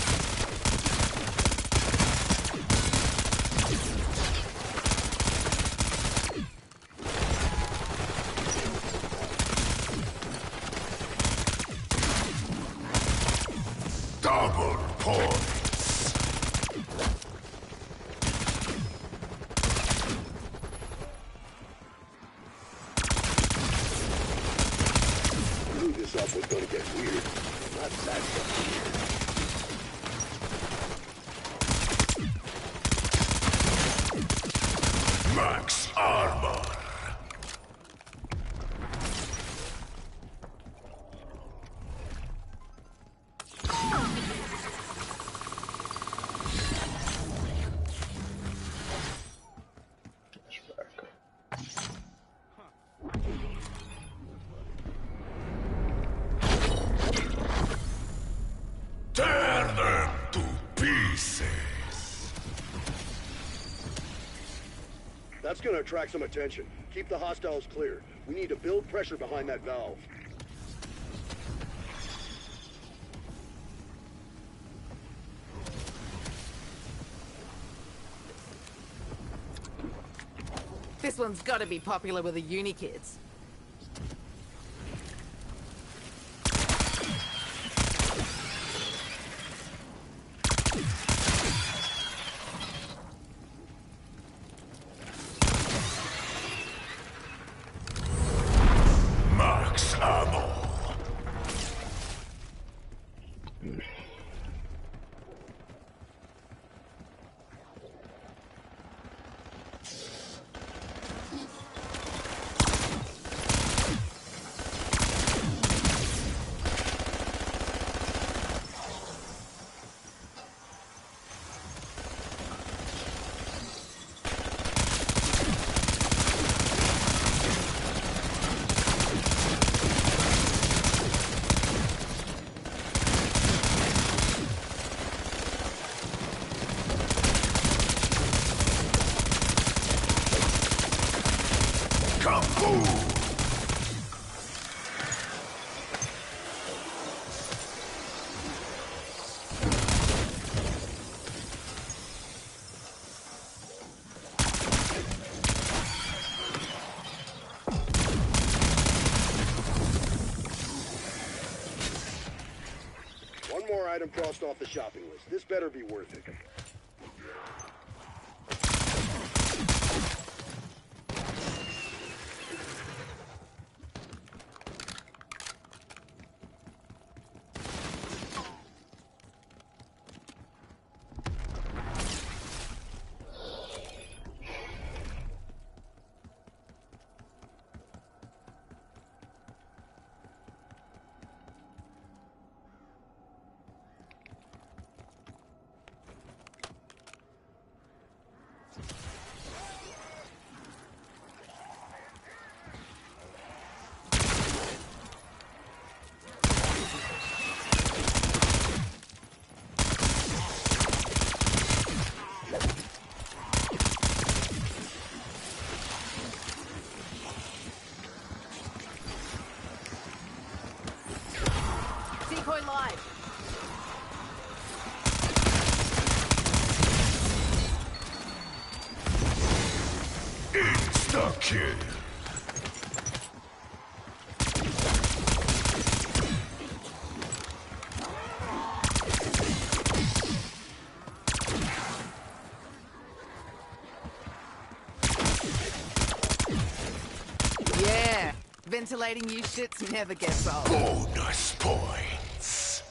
[SPEAKER 13] Double points.
[SPEAKER 12] Knew this up was gonna get weird. Not that fucking weird.
[SPEAKER 13] Max armor. Tear them to pieces.
[SPEAKER 12] That's gonna attract some attention. Keep the hostiles clear. We need to build pressure behind that valve.
[SPEAKER 3] This one's gotta be popular with the uni kids.
[SPEAKER 13] Max ammo. Kaboom!
[SPEAKER 12] One more item crossed off the shopping list. This better be worth it.
[SPEAKER 13] Insta-kill.
[SPEAKER 3] Yeah, ventilating you shits never gets old.
[SPEAKER 13] Bonus points.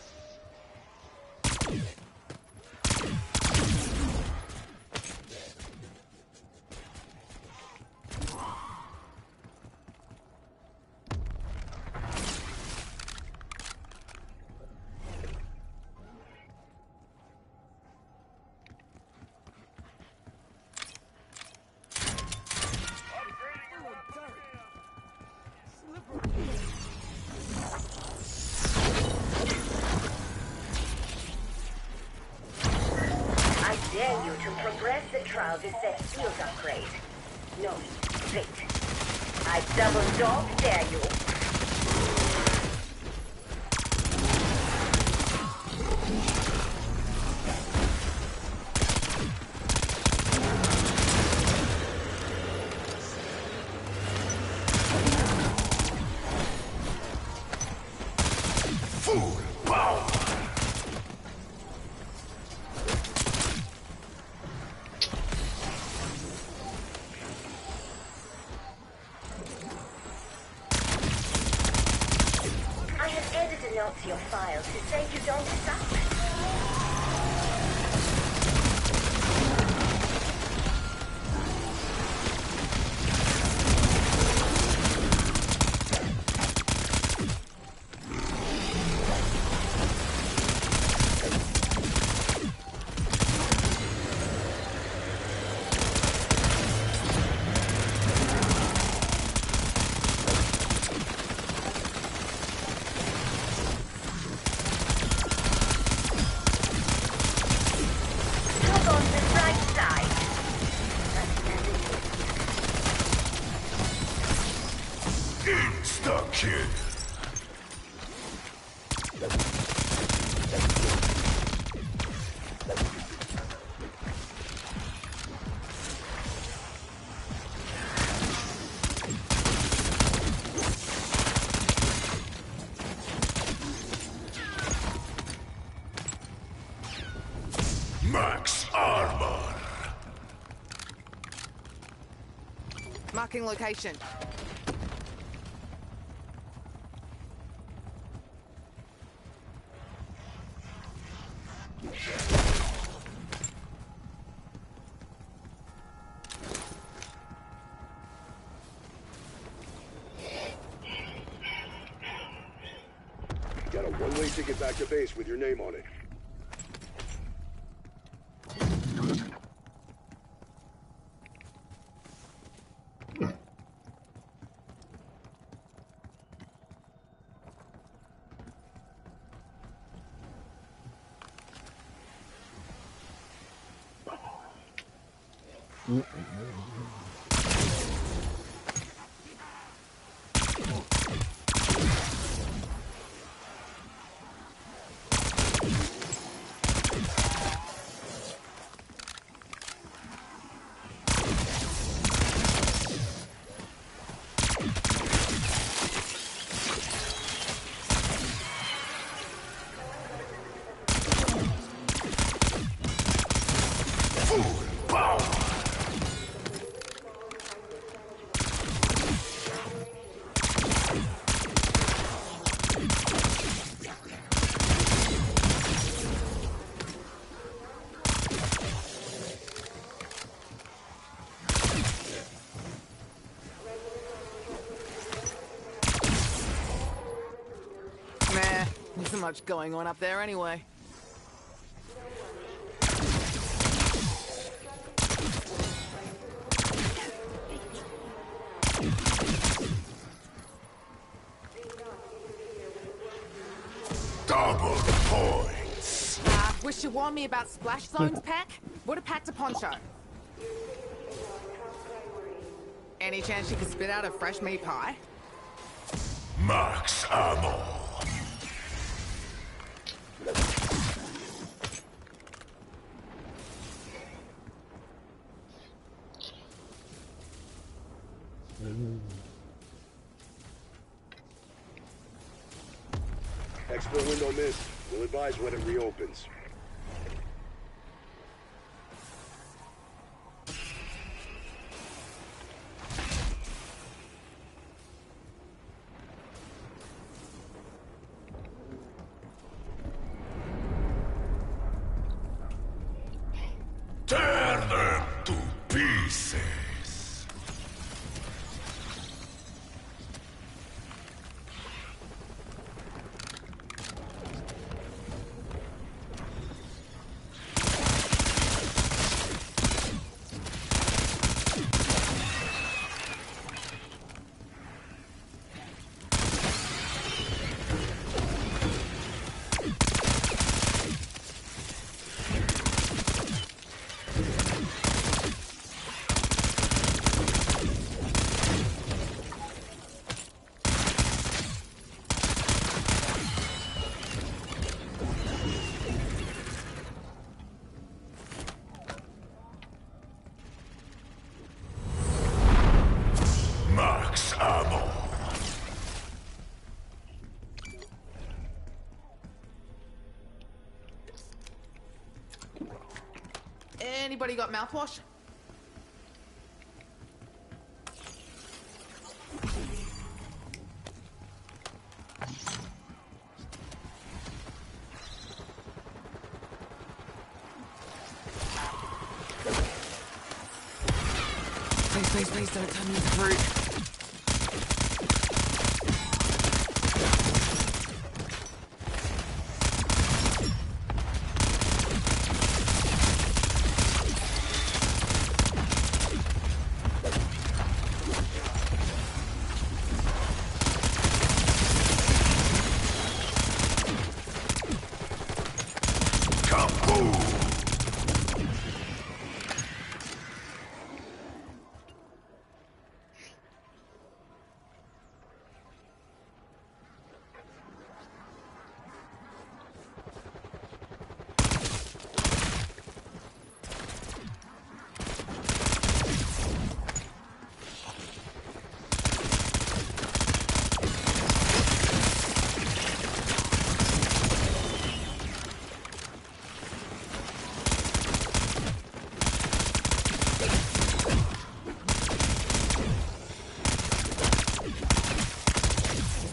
[SPEAKER 15] I dare you to progress the trial to set field upgrade. No, wait. I double dog dare you.
[SPEAKER 13] Full power.
[SPEAKER 15] I have added a note to your file to say you don't suck. Look on the right side.
[SPEAKER 13] Insta-kill. Max armor.
[SPEAKER 3] Marking location.
[SPEAKER 12] Got a one-way ticket back to base with your name on it.
[SPEAKER 13] Full power.
[SPEAKER 3] Nah, there's so much going on up there anyway.
[SPEAKER 13] Double points.
[SPEAKER 3] Wish you warned me about splash zones, Pack? Would've packed a poncho. Any chance you could spit out a fresh meat pie?
[SPEAKER 13] Max ammo.
[SPEAKER 12] Expo window missed. We'll advise when it reopens.
[SPEAKER 13] Tear them to pieces. Max ammo.
[SPEAKER 3] Anybody got mouthwash? Please, don't tell me it's fruit.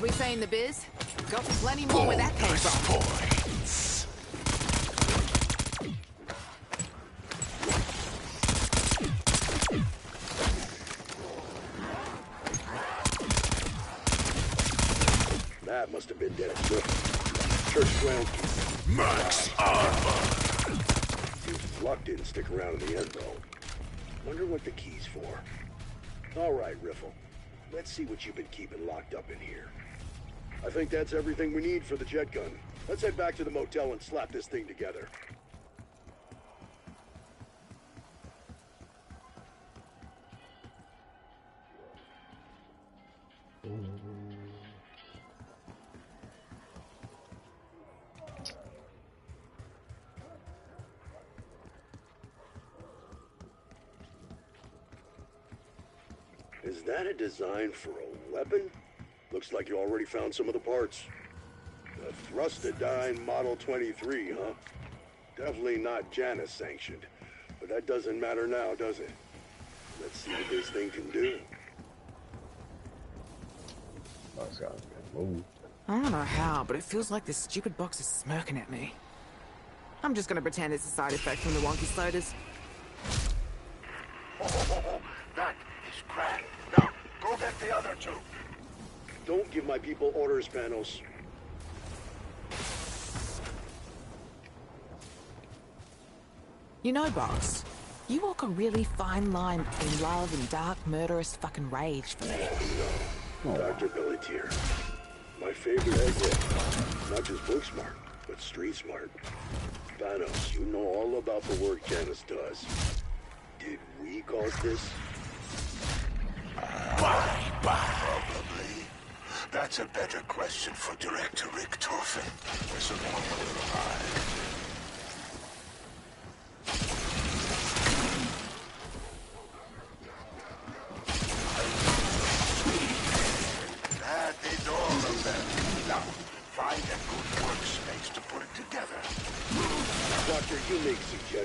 [SPEAKER 3] We say in the biz, got plenty more where that came from.
[SPEAKER 13] Points.
[SPEAKER 12] That must have been Dennis Griffin. Church groundskeeper.
[SPEAKER 13] Max armor.
[SPEAKER 12] Seems luck didn't stick around in the end, though. Wonder what the key's for. All right, Riffle. Let's see what you've been keeping locked up in here. I think that's everything we need for the jet gun. Let's head back to the motel and slap this thing together. Is that a design for a weapon? Looks like you already found some of the parts. The Thrustadyne Model 23, huh? Definitely not Janus sanctioned. But that doesn't matter now, does it? Let's see what this thing can do.
[SPEAKER 3] I don't know how, but it feels like this stupid box is smirking at me. I'm just gonna pretend it's a side effect from the wonky sliders.
[SPEAKER 16] That is grand. Now, go get the other two.
[SPEAKER 12] Don't give my people orders, Panos.
[SPEAKER 3] You know, boss, you walk a really fine line between love and dark, murderous fucking rage for me.
[SPEAKER 12] No, Dr. Billetier. My favorite exit. Not just book smart, but street smart. Panos, you know all about the work Janus does. Did we cause this?
[SPEAKER 16] Why, probably. That's a better question for Director Rick Torfin. So long will arrive.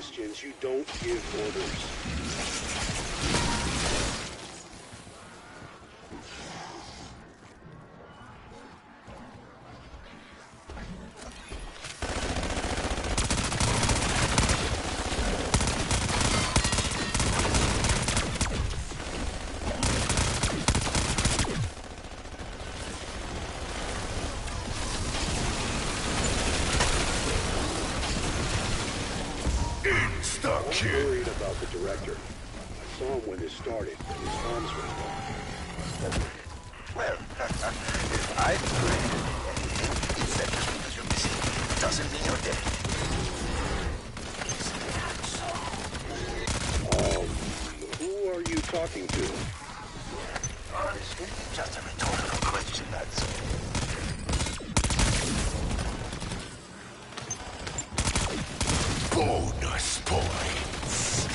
[SPEAKER 12] questions, you don't give orders. I'm worried about the director. I saw him when this started, and his arms went up.
[SPEAKER 16] Well, if I've created anything, it's that just because you're missing doesn't mean you're dead.
[SPEAKER 12] Who are you talking to?
[SPEAKER 16] Honestly, just a rhetorical question, that's all.
[SPEAKER 13] Bonus points.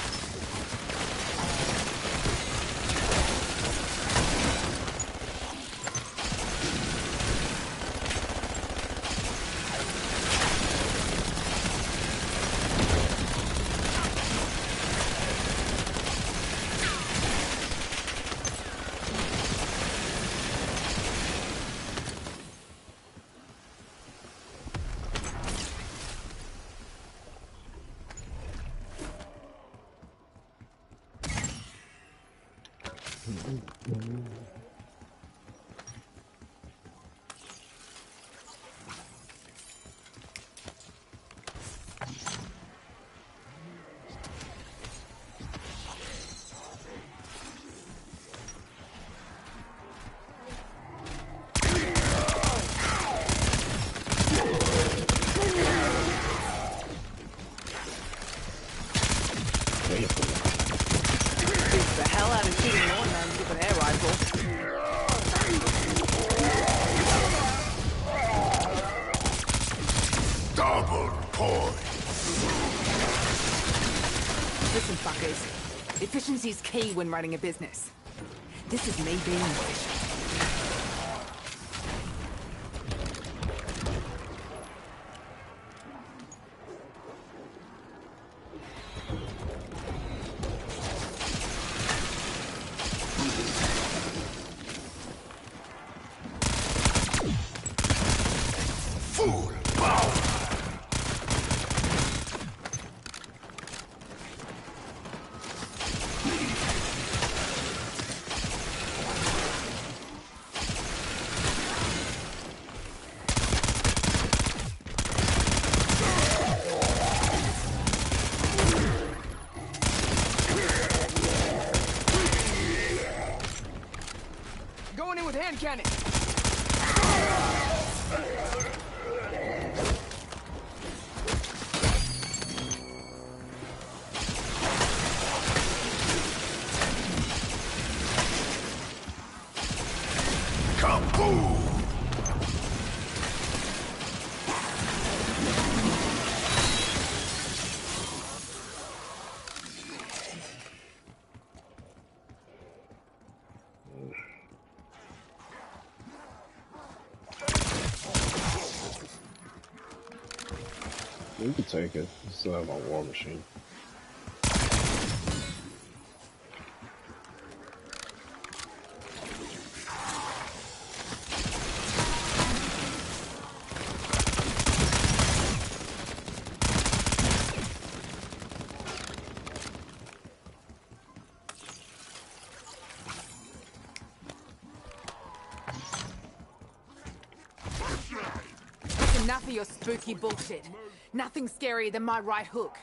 [SPEAKER 3] The hell out of shooting lawn man with an air rifle.
[SPEAKER 13] Double points.
[SPEAKER 3] Listen, fuckers. Efficiency is key when running a business. This is me being efficient.
[SPEAKER 13] Full power.
[SPEAKER 14] Going in with hand cannon.
[SPEAKER 13] Kaboom!
[SPEAKER 1] We could take it. We still have our war machine.
[SPEAKER 3] That's enough of your spooky bullshit. Nothing scarier than my right hook.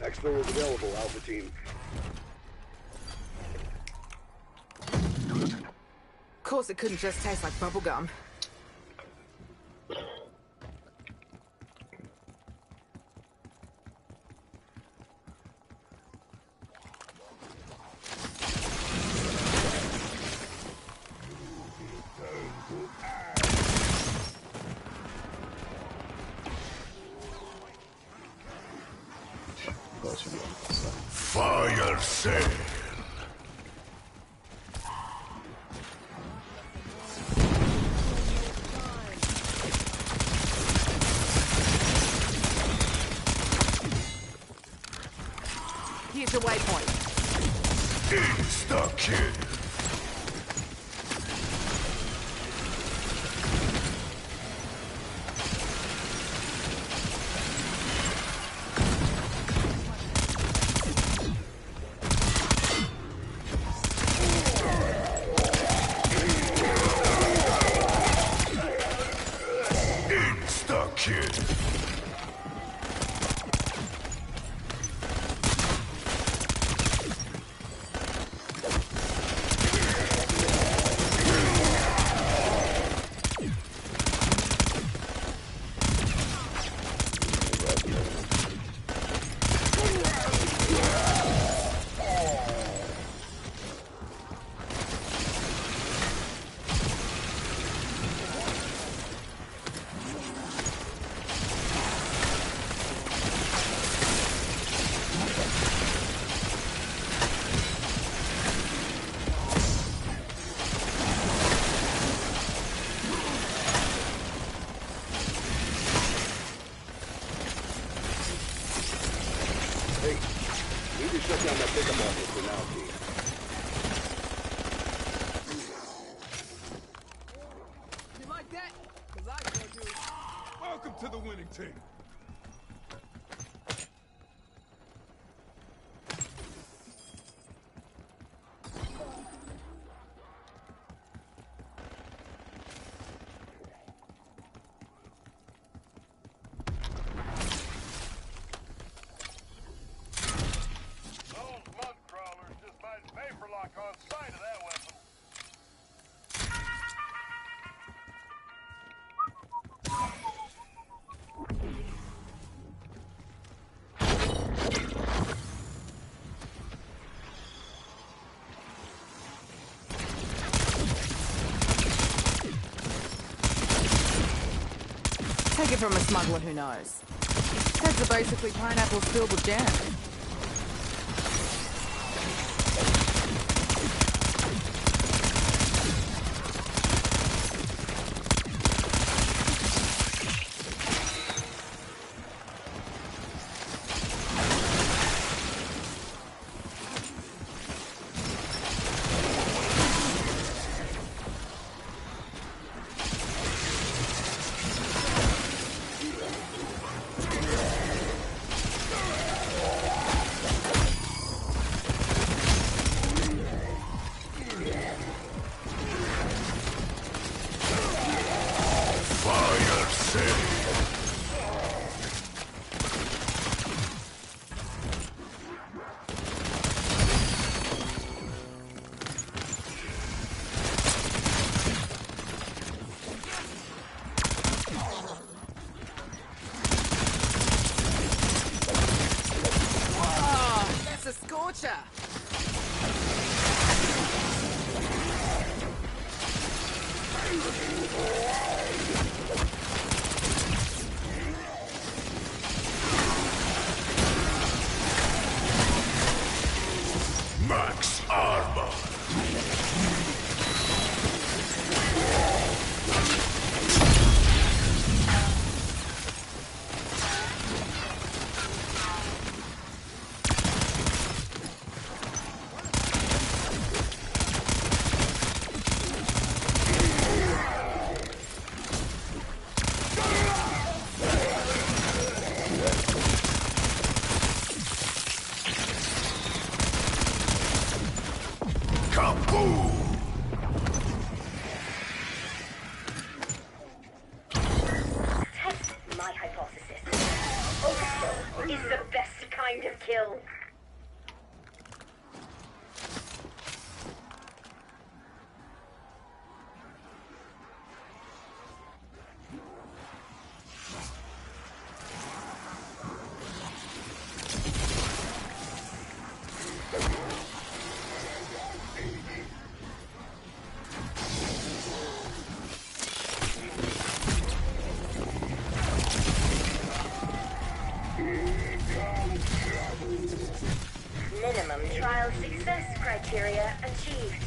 [SPEAKER 12] Exfil is available, Alpha Team.
[SPEAKER 3] Of course it couldn't just taste like bubblegum.
[SPEAKER 13] Fire sale.
[SPEAKER 3] your waypoint.
[SPEAKER 13] Insta-kill. Insta-kill.
[SPEAKER 12] Shut down that pickup office for now, Keith.
[SPEAKER 14] You like that? Cause I sure do.
[SPEAKER 7] Welcome to the winning team.
[SPEAKER 9] On sight of that weapon.
[SPEAKER 3] Take it from a smuggler who knows. Heads are basically pineapples filled with jam.
[SPEAKER 13] Max armor.
[SPEAKER 15] My hypothesis. Overkill is the best kind of kill. Minimum trial success criteria achieved.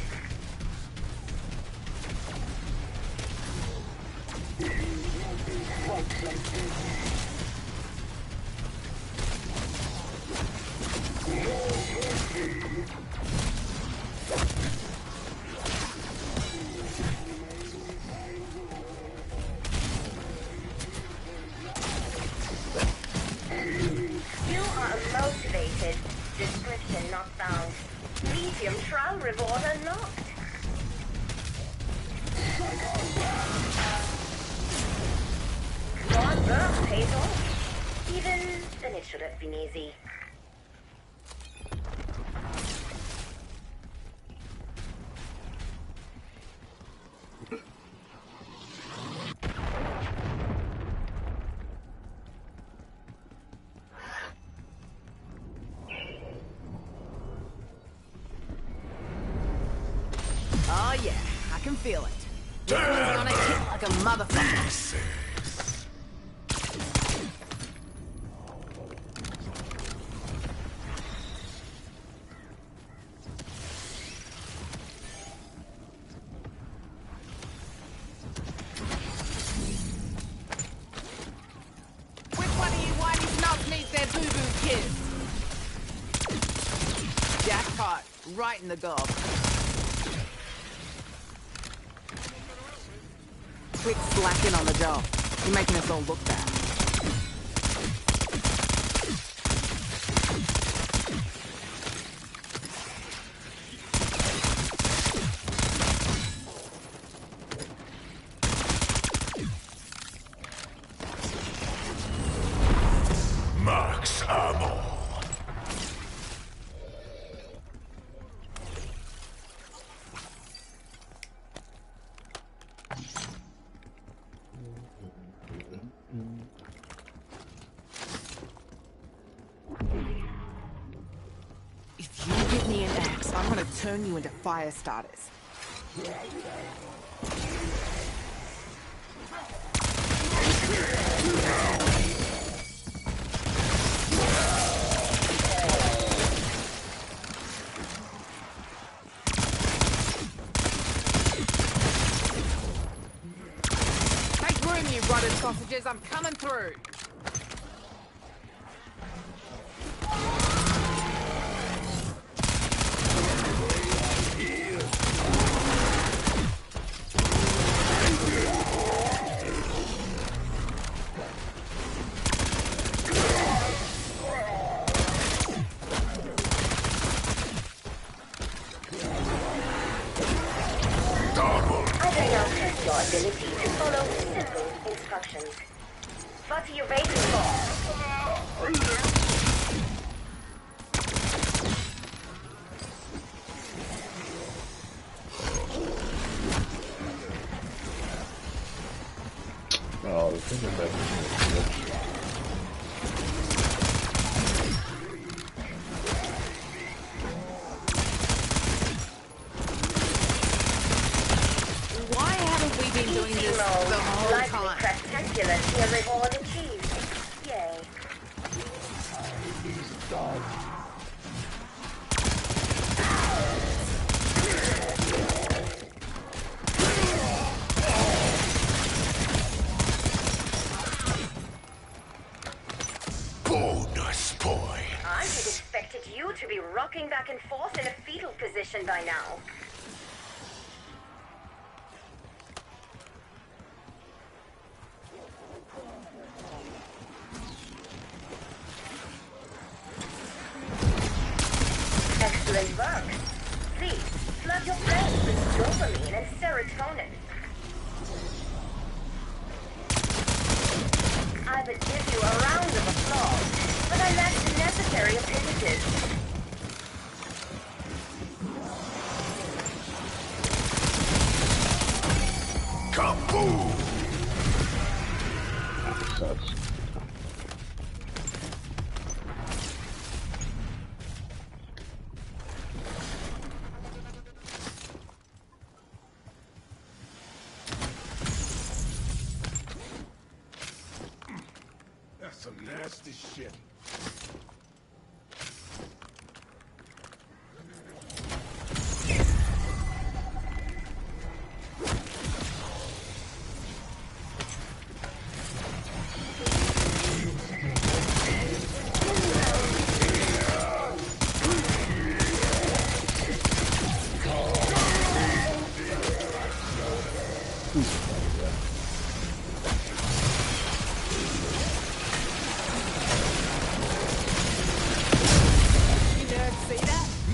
[SPEAKER 15] then it should have been easy.
[SPEAKER 3] Oh yeah, I can feel it. This one's gonna hit like a motherfucker. Which one of you whitey snobs needs their boo-boo kiss? Jackpot, right in the gob. Quit slacking on the job. You're making us all look bad.
[SPEAKER 13] Max ammo.
[SPEAKER 3] If you give me an axe, I'm gonna turn you into fire starters. Make room, you rotted sausages. I'm coming through.
[SPEAKER 15] Your ability to follow simple instructions. What are you waiting for?
[SPEAKER 1] Oh, the thing about this.
[SPEAKER 3] Why haven't we been doing this the whole time?
[SPEAKER 15] Spectacular tier reward achieved. Yay.
[SPEAKER 13] Bonus boy.
[SPEAKER 15] I had expected you to be rocking back and forth in a fetal position by now. Excellent work. Please, flood your brain with dopamine and serotonin. I would give you a round of applause, but I lack the necessary appendages.
[SPEAKER 13] Kaboom!
[SPEAKER 1] Sucks.
[SPEAKER 7] That's some nasty shit.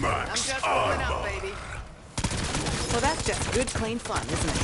[SPEAKER 3] I'm just warming up, baby. Well, that's just good, clean fun, isn't it?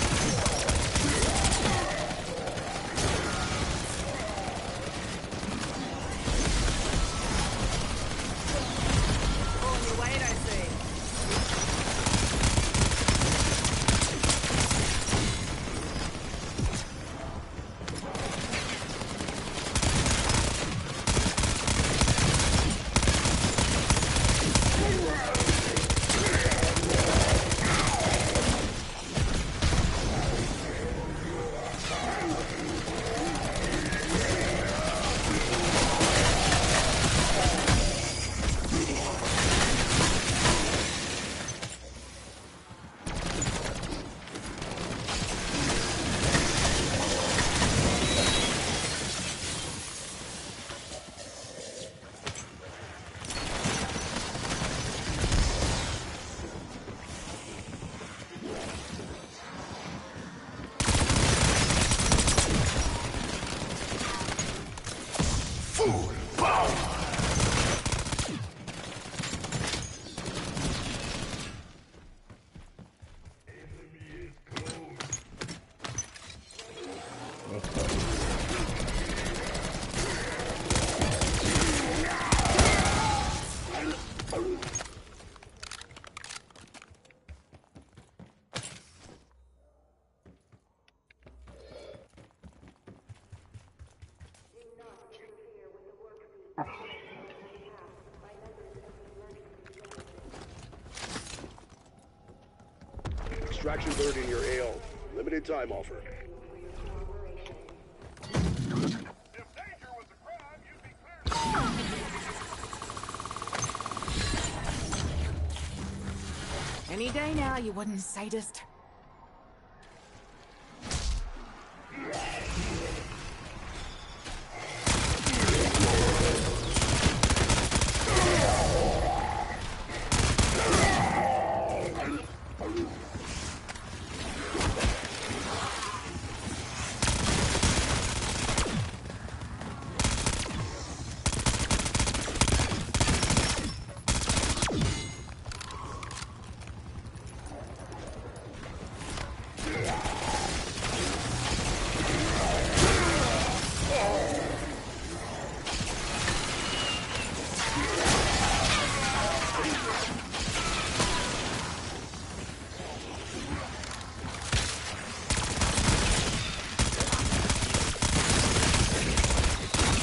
[SPEAKER 13] Full power.
[SPEAKER 12] Extraction bird in your AO. Limited time offer.
[SPEAKER 3] Any day now, you wooden sadist.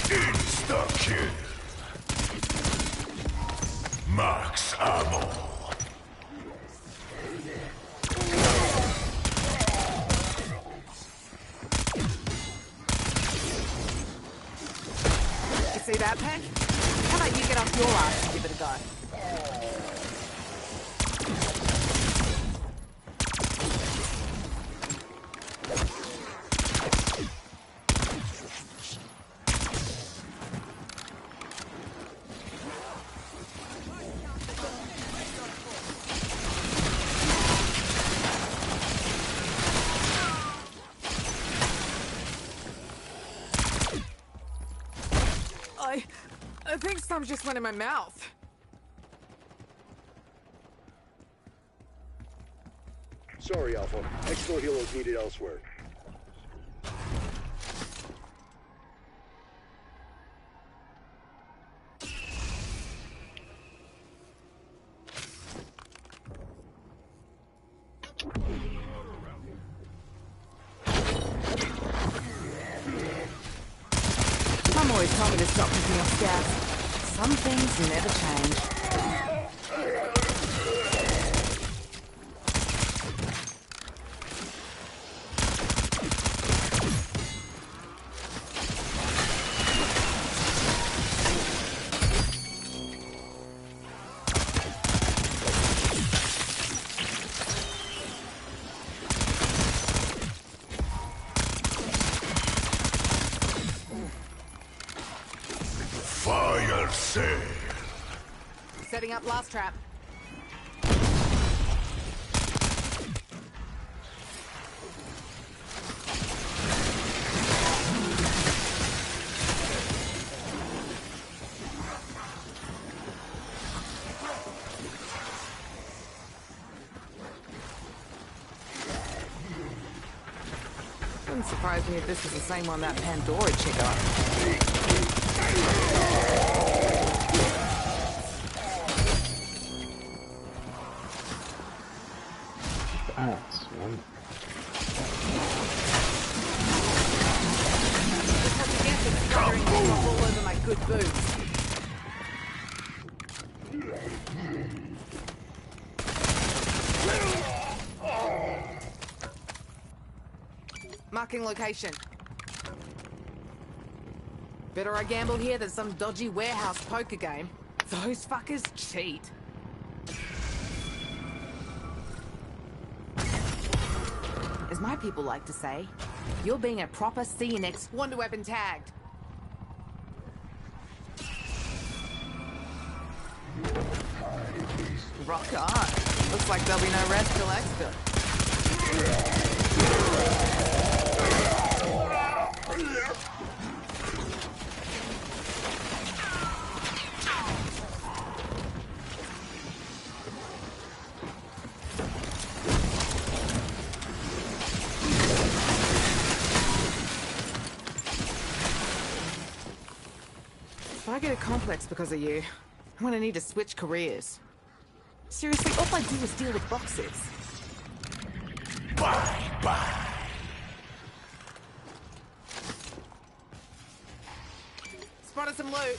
[SPEAKER 13] Insta-kill. Max ammo.
[SPEAKER 3] You see that, Peck? How about you get off your ass and give it a go? I think some just went in my mouth.
[SPEAKER 12] Sorry, Alpha. Extra helos needed elsewhere.
[SPEAKER 3] Mum always told me to stop picking off scouts. Some things never change.
[SPEAKER 13] Fire sale.
[SPEAKER 3] Setting up blast trap. Wouldn't surprise me if this is the same one that Pandora chick got.
[SPEAKER 1] That's one.
[SPEAKER 3] All over my good boots. Marking location. Better I gamble here than some dodgy warehouse poker game. Those fuckers cheat. As my people like to say, you're being a proper CNX wonder weapon tagged. Rock on. Looks like there'll be no rest till exfil. If I get a complex because of you, I'm gonna need to switch careers. Seriously, all I do is deal with boxes.
[SPEAKER 13] Bye-bye.
[SPEAKER 3] Spotted some loot.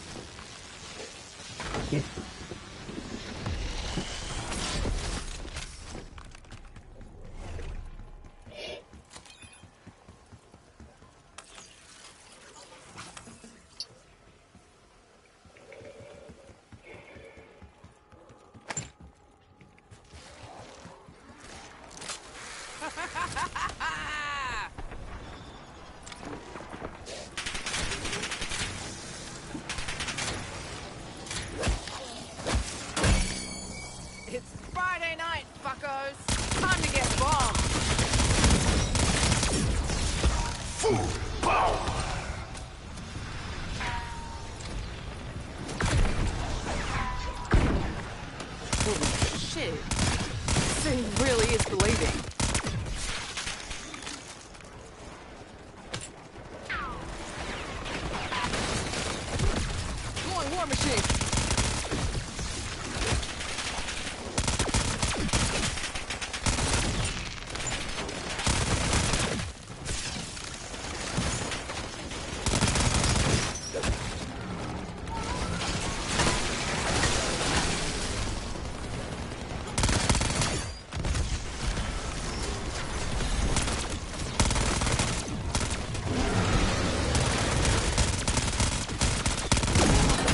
[SPEAKER 3] It's Friday night, fuckos. Time to get bombed.
[SPEAKER 13] Full power.
[SPEAKER 3] Holy shit. This thing really is believing. Come on, War Machine.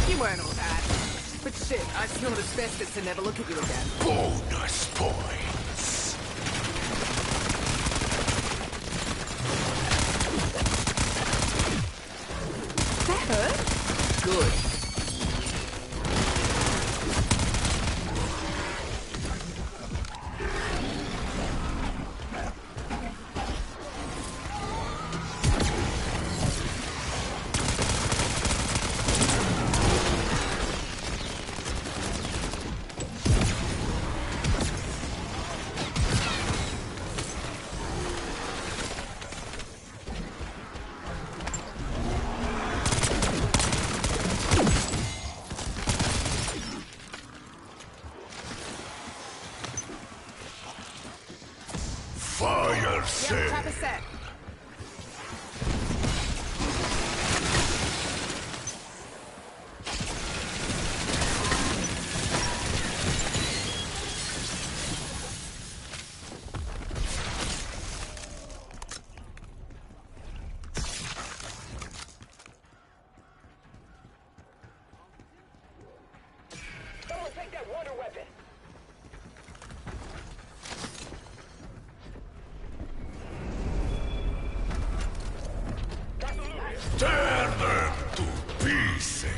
[SPEAKER 3] You weren't all that. But shit, I snort asbestos to never look at you again.
[SPEAKER 13] Bonus points.
[SPEAKER 3] That hurt? Good.
[SPEAKER 13] Fire sale.
[SPEAKER 3] Have a set.
[SPEAKER 8] Someone take that wonder weapon.
[SPEAKER 13] Turn them to pieces.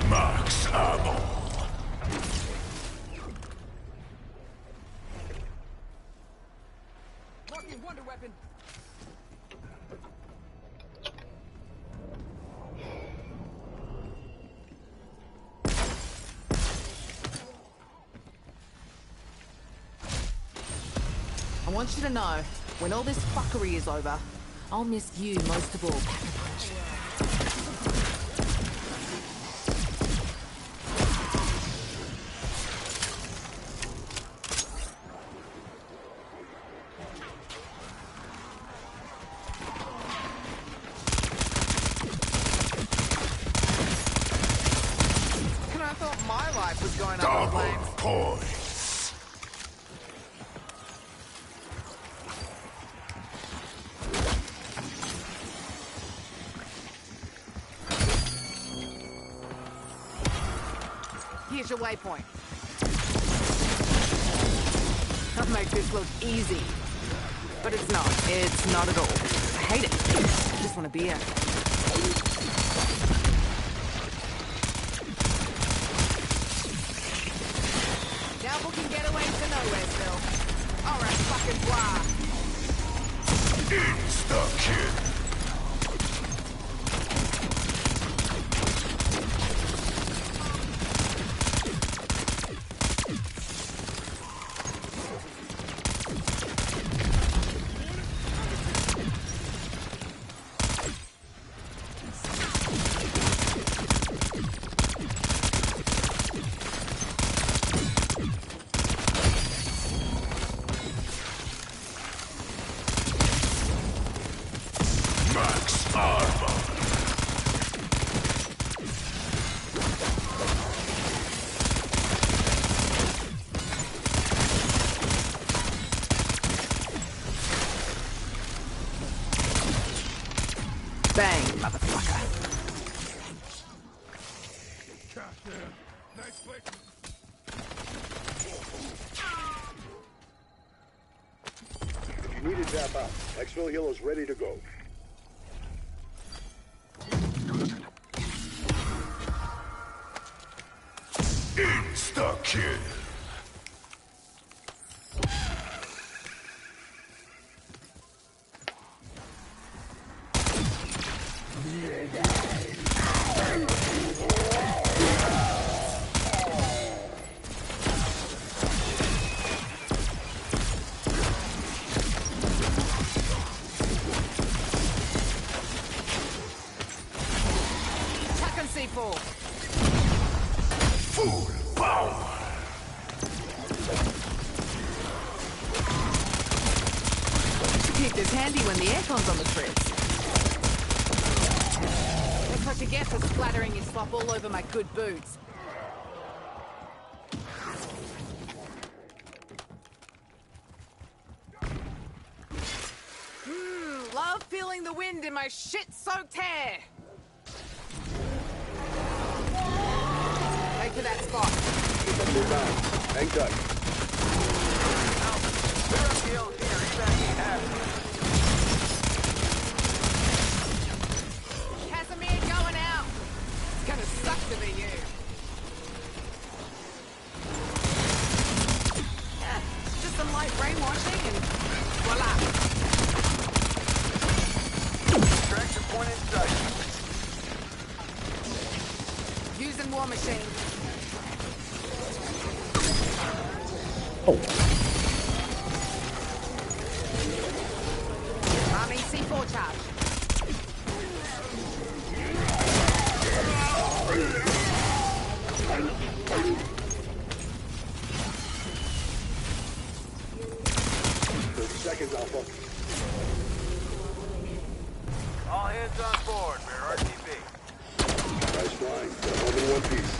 [SPEAKER 13] Max ammo.
[SPEAKER 3] Marking wonder weapon. I want you to know, when all this fuckery is over, I'll miss you most of all, Pack-a-Punch. And I thought my life was going up in
[SPEAKER 13] Double
[SPEAKER 3] flames.
[SPEAKER 13] points.
[SPEAKER 3] Here's your waypoint. I'll make this look easy. But it's not. It's not at all. hate it. I just want a beer. Now booking getaways to nowhere still. Alright, fucking blah.
[SPEAKER 13] Insta-kill.
[SPEAKER 3] Bang, motherfucker.
[SPEAKER 7] Nice place.
[SPEAKER 12] If you need to tap out, Exfil Helo's ready to go.
[SPEAKER 13] Insta-kill.
[SPEAKER 3] Tuck and C4.
[SPEAKER 13] Full power.
[SPEAKER 3] Keep this handy when the aircon's on the fritz. That's what you get for splattering your slop all over my good boots. Love feeling the wind in my shit-soaked hair. Head to that spot.
[SPEAKER 12] Keep up your bound. Hang tight.
[SPEAKER 9] Clear up the hills here. Evacuate half.
[SPEAKER 3] Casimir going out. It's gonna suck to be you. Just some light brainwashing and voila.
[SPEAKER 9] Extraction point in sight.
[SPEAKER 3] Using war machine. Army C4 charge.
[SPEAKER 12] Seconds, Alpha.
[SPEAKER 9] All hands on board. We're RTB.
[SPEAKER 12] Nice flying. Got home in one piece.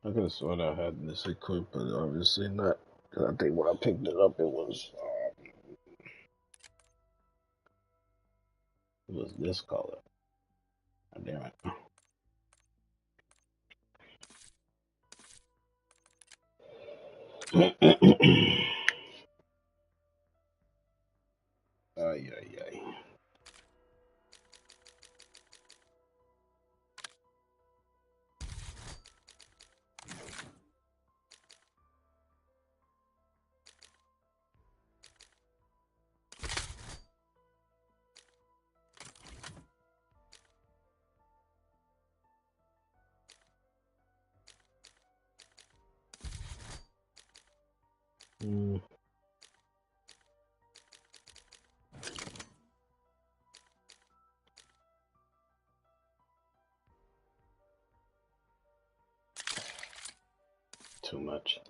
[SPEAKER 1] I could have sworn I had this equipped, but obviously not. 'Cause I think when I picked it up, it was this color. Oh, damn it. Ay, ay, ay. Too much.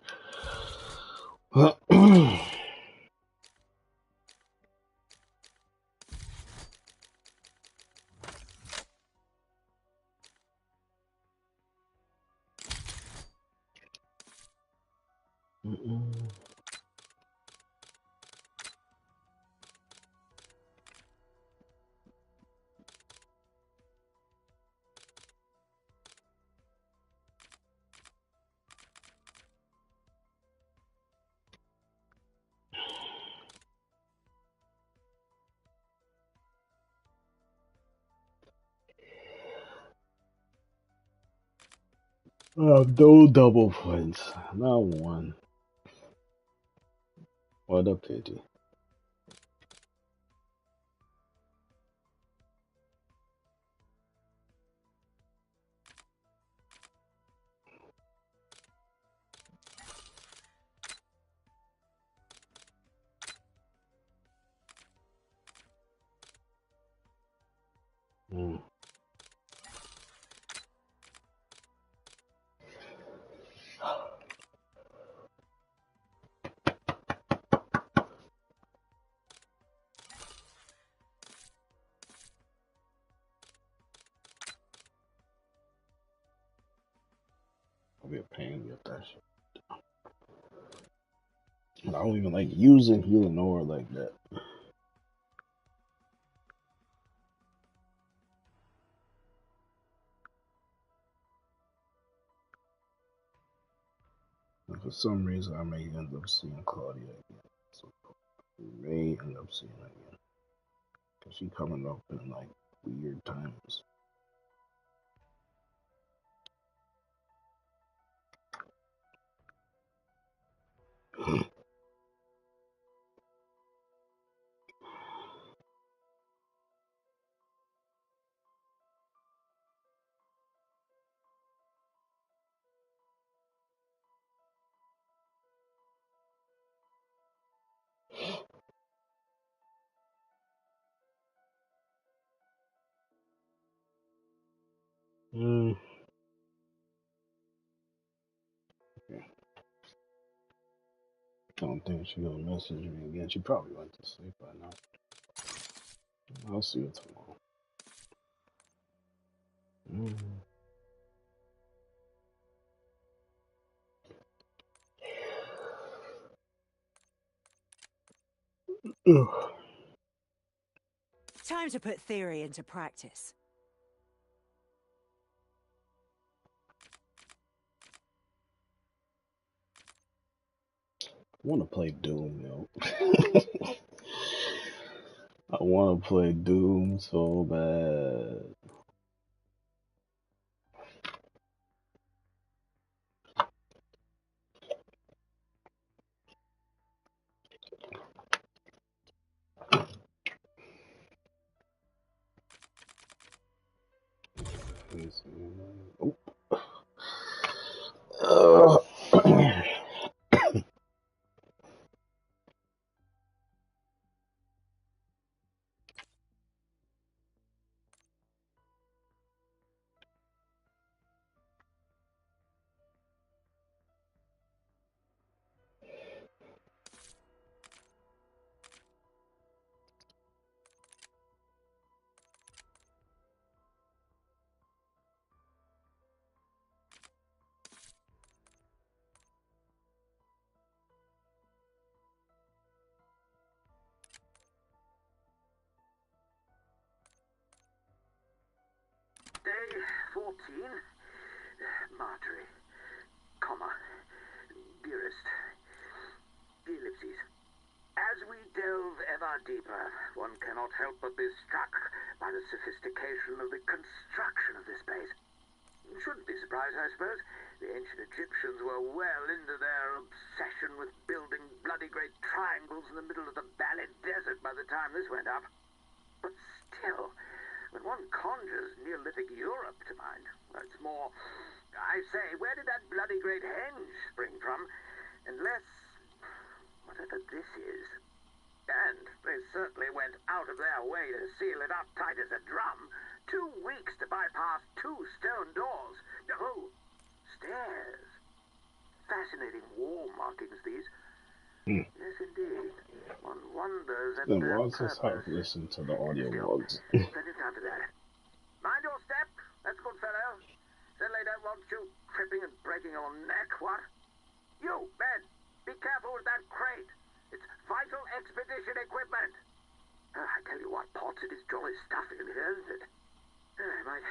[SPEAKER 1] No double points. Not one. What a pity. It'll be a pain to get that shit. I don't even like using healing aura like that. And for some reason, I may end up seeing Claudia again. So we may end up seeing her again. Because she coming up in like weird times. Okay. I don't think she's gonna message me again. She probably went to sleep by now. I'll see her tomorrow.
[SPEAKER 17] Time to put theory into practice.
[SPEAKER 1] I want to play Doom, yo. I want to play Doom so bad. Oh.
[SPEAKER 18] 14. Marjorie, comma, dearest, ellipses. As we delve ever deeper, one cannot help but be struck by the sophistication of the construction of this base. You shouldn't be surprised, I suppose. The ancient Egyptians were well into their obsession with building bloody great triangles in the middle of the Bali Desert by the time this went up. But still, when one conjures Neolithic Europe to mind, well, it's more... I say, where did that bloody great henge spring from? Unless... whatever this is. And they certainly went out of their way to seal it up tight as a drum. 2 weeks to bypass 2 stone doors. Oh, stairs. Fascinating wall markings, these. Yes, indeed. One wonders at
[SPEAKER 1] Then
[SPEAKER 18] their
[SPEAKER 1] why is this hard to
[SPEAKER 18] purpose.
[SPEAKER 1] listen to the audio logs?
[SPEAKER 18] Plenty of time for that. Mind your step. That's good, fellow. Certainly don't want you tripping and breaking your neck, what? You, Ben, be careful with that crate. It's vital expedition equipment. I tell you what, Potts, it is jolly stuff in here, isn't it? I might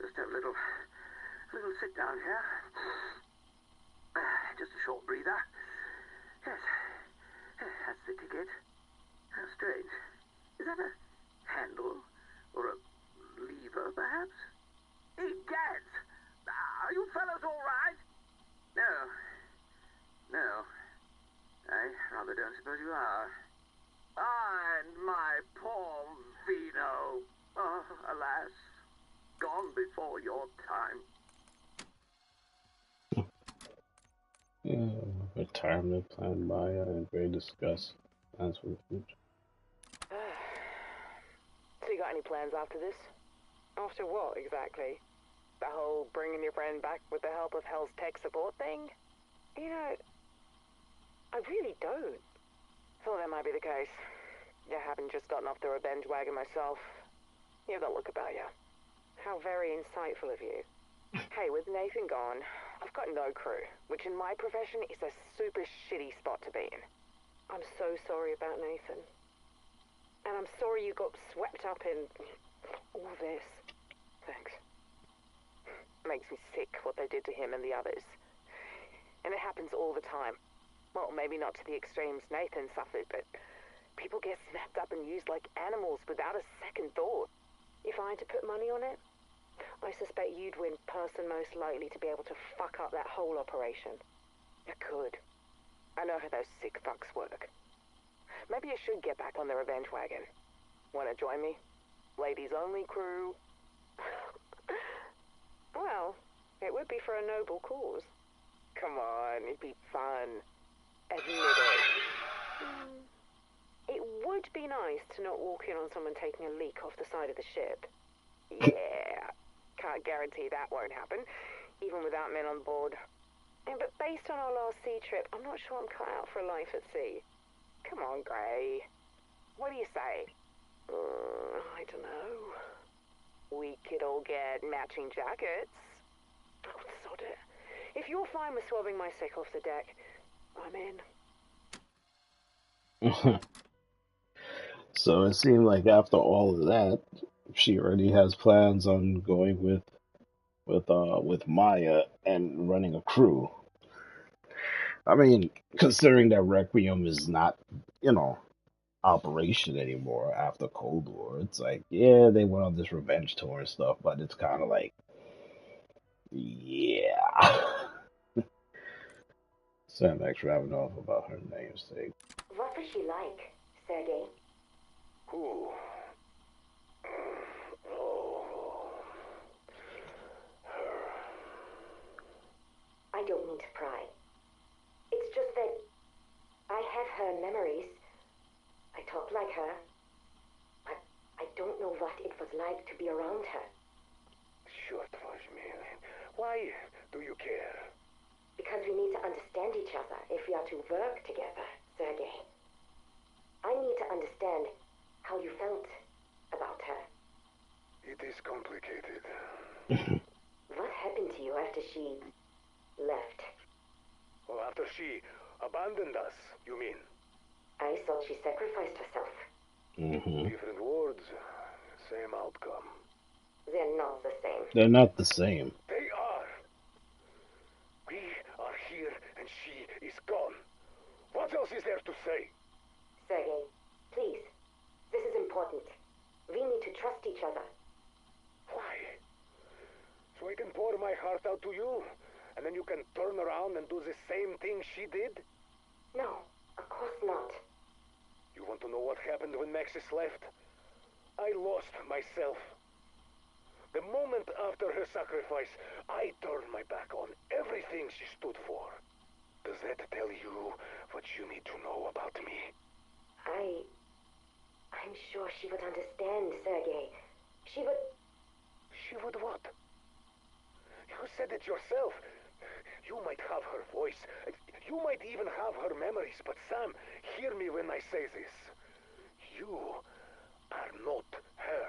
[SPEAKER 18] just have a little sit down here. Just a short breather. Yes, that's the ticket. How strange. Is that a handle? Or a lever, perhaps? Egads! Are you fellows all right? No. I rather don't suppose you are. And my poor Vino. Oh, alas. Gone before your time.
[SPEAKER 1] Retirement plan Maya and Gray discuss plans for the future.
[SPEAKER 19] So you got any plans after this? After what, exactly? The whole bringing your friend back with the help of Hell's tech support thing? You know, I really don't. Thought that might be the case. Yeah, having just gotten off the revenge wagon myself. You have that look about you. How very insightful of you. Hey, with Nathan gone, I've got no crew, which in my profession is a super shitty spot to be in. I'm so sorry about Nathan. And I'm sorry you got swept up in all this. Thanks. Makes me sick what they did to him and the others. And it happens all the time. Well, maybe not to the extremes Nathan suffered, but people get snapped up and used like animals without a second thought. If I had to put money on it, I suspect you'd win person most likely to be able to fuck up that whole operation. You could. I know how those sick fucks work. Maybe I should get back on the revenge wagon. Wanna join me? Ladies only crew? Well, it would be for a noble cause. Come on, it'd be fun. Admit it. It would be nice to not walk in on someone taking a leak off the side of the ship. Yeah, can't guarantee that won't happen, even without men on board. But based on our last sea trip, I'm not sure I'm cut out for life at sea. Come on, Gray. What do you say? I don't know. We could all get matching jackets. Oh, sod it. If you're fine with swabbing my sick off the deck, I'm in.
[SPEAKER 1] So it seemed like after all of that, she already has plans on going with Maya and running a crew. I mean, considering that Requiem is not, operation anymore after Cold War, it's like, yeah, they went on this revenge tour and stuff, but it's kind of like, yeah. Sam X rapping off about her namesake.
[SPEAKER 15] What was she like, Sergey?
[SPEAKER 8] Who?
[SPEAKER 15] I don't mean to pry. It's just that I have her memories. I talk like her. But I don't know what it was like to be around her.
[SPEAKER 8] Short was me. Why do you care?
[SPEAKER 15] Because we need to understand each other if we are to work together, Sergey. I need to understand how you felt about her.
[SPEAKER 8] It is complicated.
[SPEAKER 15] What happened to you after she left?
[SPEAKER 8] Oh, after she abandoned us, you mean?
[SPEAKER 15] I thought she sacrificed herself.
[SPEAKER 8] Different words, same outcome.
[SPEAKER 15] They're not the same.
[SPEAKER 1] They're not the same.
[SPEAKER 16] They are. We are here and she is gone. What else is there to say?
[SPEAKER 15] Sergei, please. This is important. We need to trust each other.
[SPEAKER 16] Why? So I can pour my heart out to you, and then you can turn around and do the same thing she did?
[SPEAKER 15] No, of course not.
[SPEAKER 16] You want to know what happened when Maxis left? I lost myself. The moment after her sacrifice, I turned my back on everything she stood for. Does that tell you what you need to know about me?
[SPEAKER 15] I'm sure she would understand, Sergei. She would...
[SPEAKER 16] She would what? You said it yourself. You might have her voice. You might even have her memories. But Sam, hear me when I say this. You are not her.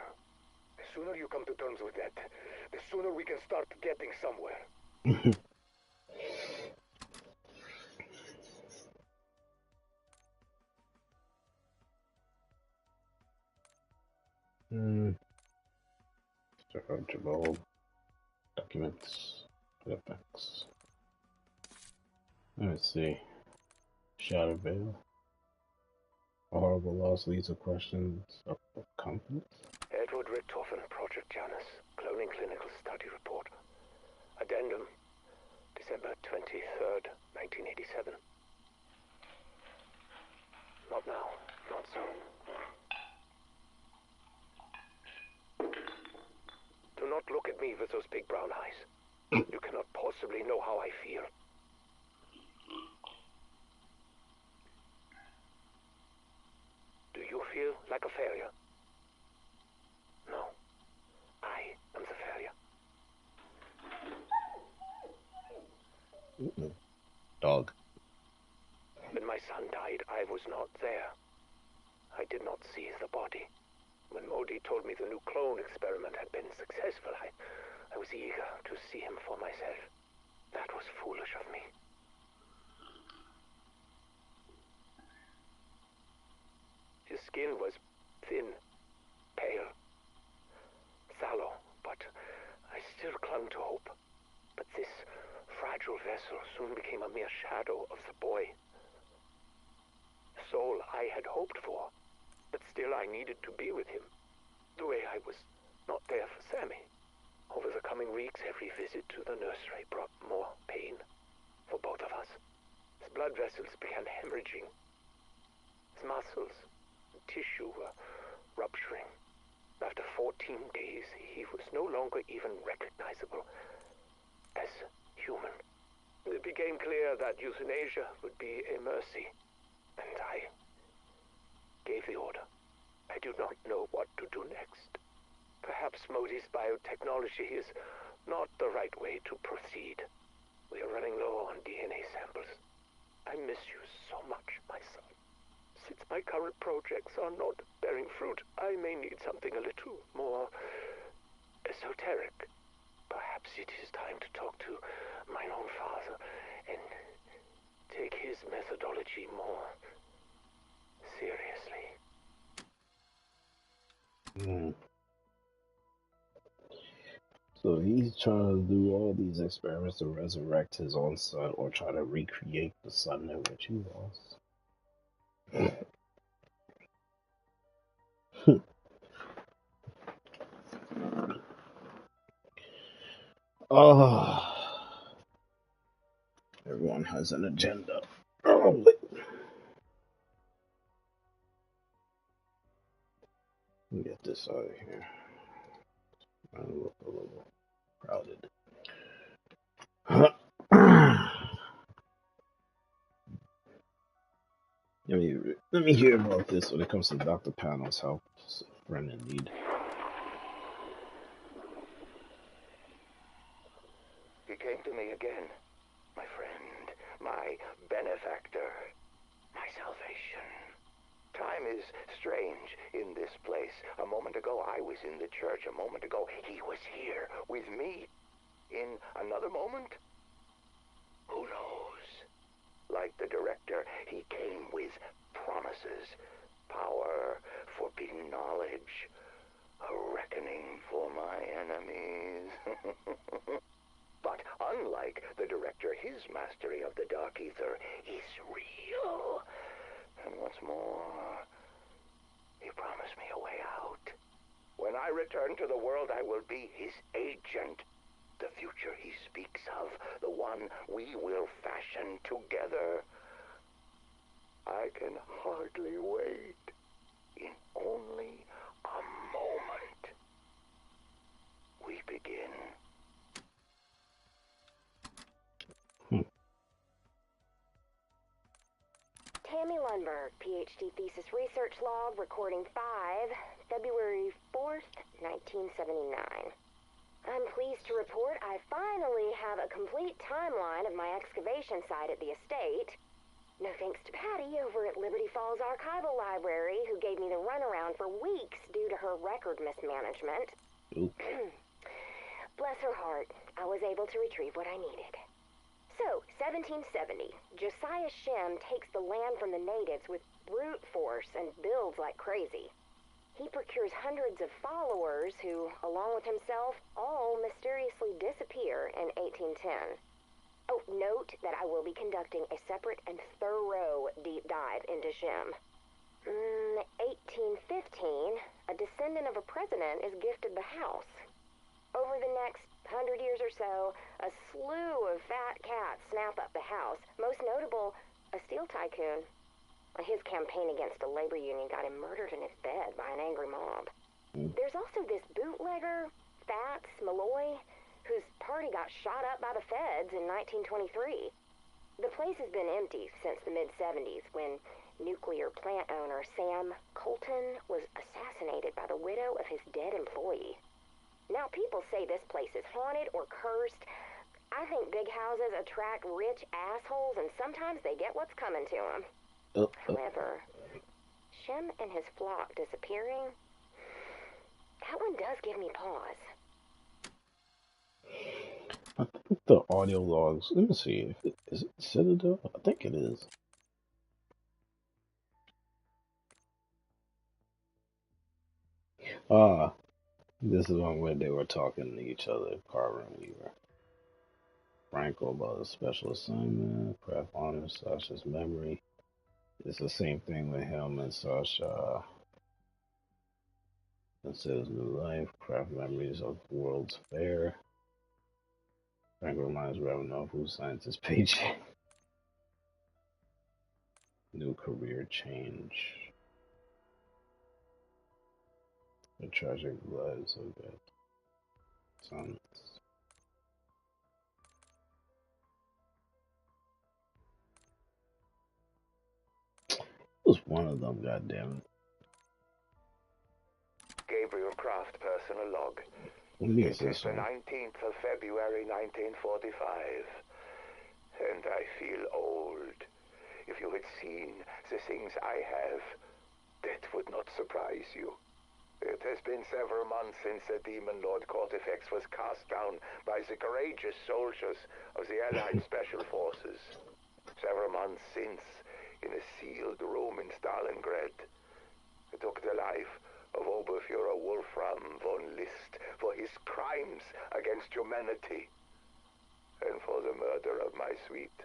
[SPEAKER 16] The sooner you come to terms with that, the sooner we can start getting somewhere.
[SPEAKER 1] Searchable documents, effects. Let me see. Shadow Veil. A horrible loss leads to questions of confidence.
[SPEAKER 8] Edward Richtofen, Project Janus. Cloning clinical study report. Addendum. December 23rd, 1987. Not now. Not so. Do not look at me with those big brown eyes. You cannot possibly know how I feel. Do you feel like a failure? No. I am the failure.
[SPEAKER 1] Dog.
[SPEAKER 8] When my son died, I was not there. I did not see the body. When Modi told me the new clone experiment had been successful, I was eager to see him for myself. That was foolish of me. His skin was thin, pale, sallow, but I still clung to hope. But this fragile vessel soon became a mere shadow of the boy. The soul I had hoped for, but still I needed to be with him, the way I was not there for Sammy. Over the coming weeks, every visit to the nursery brought more pain for both of us. His blood vessels began hemorrhaging. His muscles and tissue were rupturing. After 14 days, he was no longer even recognizable as human. It became clear that euthanasia would be a mercy, and I gave the order. I do not know what to do next. Perhaps Modi's biotechnology is not the right way to proceed. We are running low on DNA samples. I miss you so much, my son. Since my current projects are not bearing fruit, I may need something a little more esoteric. Perhaps it is time to talk to my own father and take his methodology more seriously.
[SPEAKER 1] So he's trying to do all these experiments to resurrect his own son or try to recreate the son in which he lost. Oh, everyone has an agenda. Oh, let me get this out of here. I look a little crowded. Let me hear about this when it comes to Dr. Panel's help. It's a friend in need.
[SPEAKER 8] He came to me again, my friend, my benefactor, my salvation. Time is strange in this place. A moment ago, I was in the church. A moment ago, he was here with me. In another moment, who knows? Like the director, he came with promises, power, forbidden knowledge, A reckoning for my enemies. But unlike the director, his mastery of the Dark Ether is real. And what's more, he promised me a way out. When I return to the world, I will be his agent. The future he speaks of, the one we will fashion together. I can hardly wait. In only a moment, we begin.
[SPEAKER 15] Tammy Lundberg, PhD thesis research log, recording 5, February 4th, 1979. I'm pleased to report I finally have a complete timeline of my excavation site at the estate. No thanks to Patty over at Liberty Falls Archival Library, who gave me the runaround for weeks due to her record mismanagement. Bless her heart, I was able to retrieve what I needed. So, 1770, Josiah Shem takes the land from the natives with brute force and builds like crazy. He procures hundreds of followers who, along with himself, all mysteriously disappear in 1810. Oh, note that I will be conducting a separate and thorough deep dive into Shem. 1815, a descendant of a president is gifted the house. Over the next 100 years or so, a slew of fat cats snap up the house, most notable, a steel tycoon. His campaign against a labor union got him murdered in his bed by an angry mob. There's also this bootlegger, Fats Malloy, whose party got shot up by the feds in 1923. The place has been empty since the mid-70s, when nuclear plant owner Sam Colton was assassinated by the widow of his dead employee. Now, people say this place is haunted or cursed. I think big houses attract rich assholes, and sometimes they get what's coming to them. However, Shem and his flock disappearing, that one does give me pause.
[SPEAKER 1] I think the audio logs. Let me see. Is it Citadel? I think it is. This is one where they were talking to each other, Carver and Weaver. Franco about his special assignment. Kraft honors Sasha's memory. It's the same thing with him and Sasha. Considers new life. Kraft memories of World's Fair. Franco reminds Reverend of who signs his paycheck. New career change. The tragic lives of their sons. It was one of them, goddammit.
[SPEAKER 8] Gabriel Kraft, personal log.
[SPEAKER 1] Let me
[SPEAKER 8] It
[SPEAKER 1] get
[SPEAKER 8] is
[SPEAKER 1] this
[SPEAKER 8] the
[SPEAKER 1] one.
[SPEAKER 8] 19th of February, 1945. And I feel old. If you had seen the things I have, that would not surprise you. It has been several months since the Demon Lord Cortifex was cast down by the courageous soldiers of the Allied Special Forces. Several months since, in a sealed room in Stalingrad, I took the life of Oberfuhrer Wolfram von List for his crimes against humanity and for the murder of my sweet,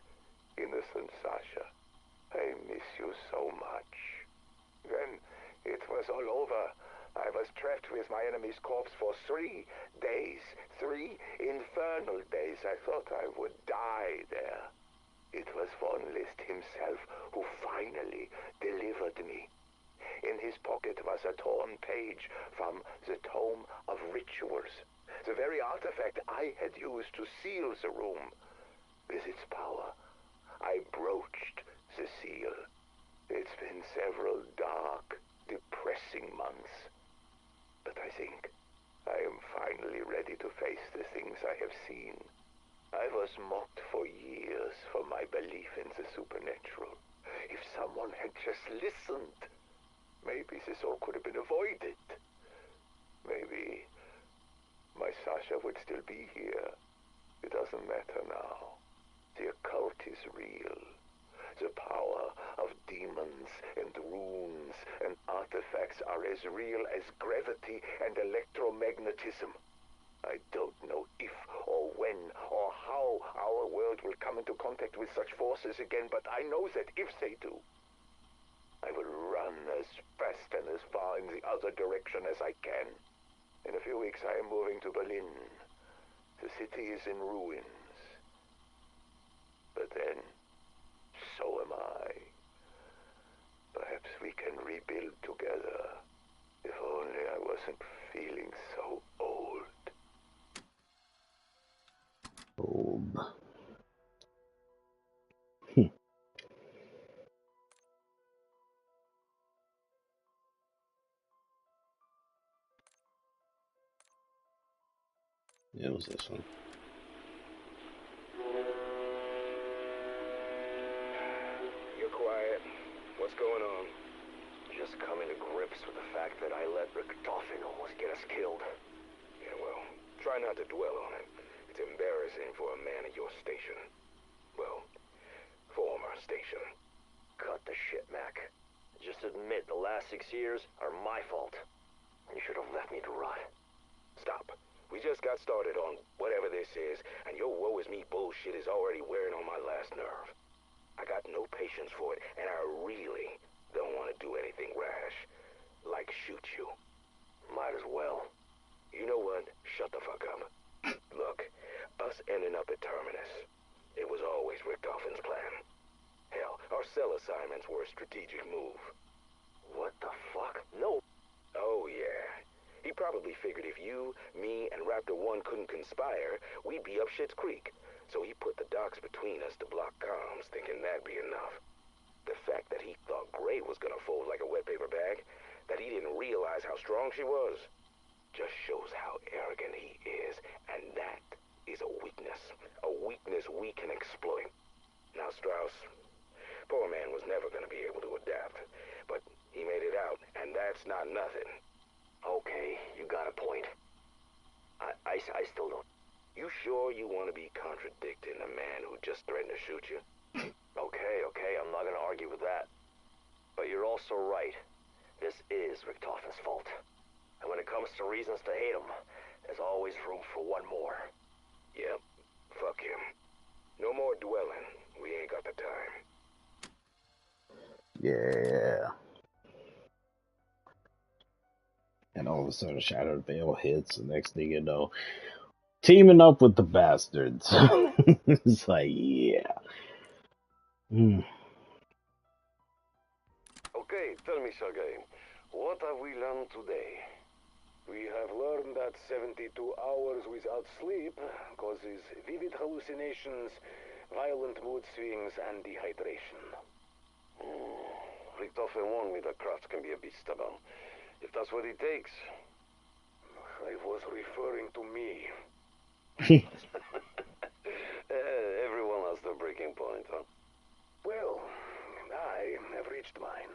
[SPEAKER 8] innocent Sasha. I miss you so much. When it was all over, I was trapped with my enemy's corpse for 3 days. 3 infernal days. I thought I would die there. It was von List himself who finally delivered me. In his pocket was a torn page from the Tome of Rituals, the very artifact I had used to seal the room. With its power, I broached the seal. It's been several dark, depressing months, but I think I am finally ready to face the things I have seen. I was mocked for years for my belief in the supernatural. If someone had just listened, maybe this all could have been avoided. Maybe my Sasha would still be here. It doesn't matter now. The occult is real. The power of demons and runes and artifacts
[SPEAKER 16] effects are as real as gravity and electromagnetism. I don't know if or when or how our world will come into contact with such forces again, but I know that if they do, I will run as fast and as far in the other direction as I can. In a few weeks I am moving to Berlin. The city is in ruins. But then, so am I. Perhaps we can rebuild together. If only I wasn't feeling so old.
[SPEAKER 1] Old. Yeah, it was this one.
[SPEAKER 16] You're quiet. What's going on? Just coming to grips with the fact that I let Richtofen almost get us killed. Yeah, well, try not to dwell on it. It's embarrassing for a man at your station. Well, former station. Cut the shit, Mac. Just admit the last 6 years are my fault. You should have left me to rot. Stop. We just got started on whatever this is, and your woe is me bullshit is already wearing on my last nerve. I got no patience for it, and I really don't want to do anything rash. Like shoot you. Might as well. You know what? Shut the fuck up. Look, us ending up at Terminus. It was always Richtofen's plan. Hell, our cell assignments were a strategic move. What the fuck? No. Oh, yeah. He probably figured if you, me, and Raptor 1 couldn't conspire, we'd be up Shit's Creek. So he put the docks between us to block comms, thinking that'd be enough. The fact that he thought Gray was gonna fold like a wet paper bag, that he didn't realize how strong she was, just shows how arrogant he is, and that is a weakness we can exploit. Now, Strauss, poor man was never gonna be able to adapt, but he made it out, and that's not nothing. Okay, you got a point. I still don't. You sure you want to be contradicting a man who just threatened to shoot you? Okay, I'm not gonna argue with that. But you're also right. This is Richtofen's fault. And when it comes to reasons to hate him, there's always room for one more. Yep, fuck him. No more dwelling. We ain't got the time.
[SPEAKER 1] Yeah. And all of a sudden, Shattered Veil hits. The next thing you know, teaming up with the bastards. It's like, yeah.
[SPEAKER 16] Okay, tell me, Sergei, what have we learned today? We have learned that 72 hours without sleep causes vivid hallucinations, violent mood swings, and dehydration. Richtofen warned me that Kraft can be a bit stubborn. If that's what it takes. I was referring to me. Everyone has their breaking point, huh? Well, I have reached mine.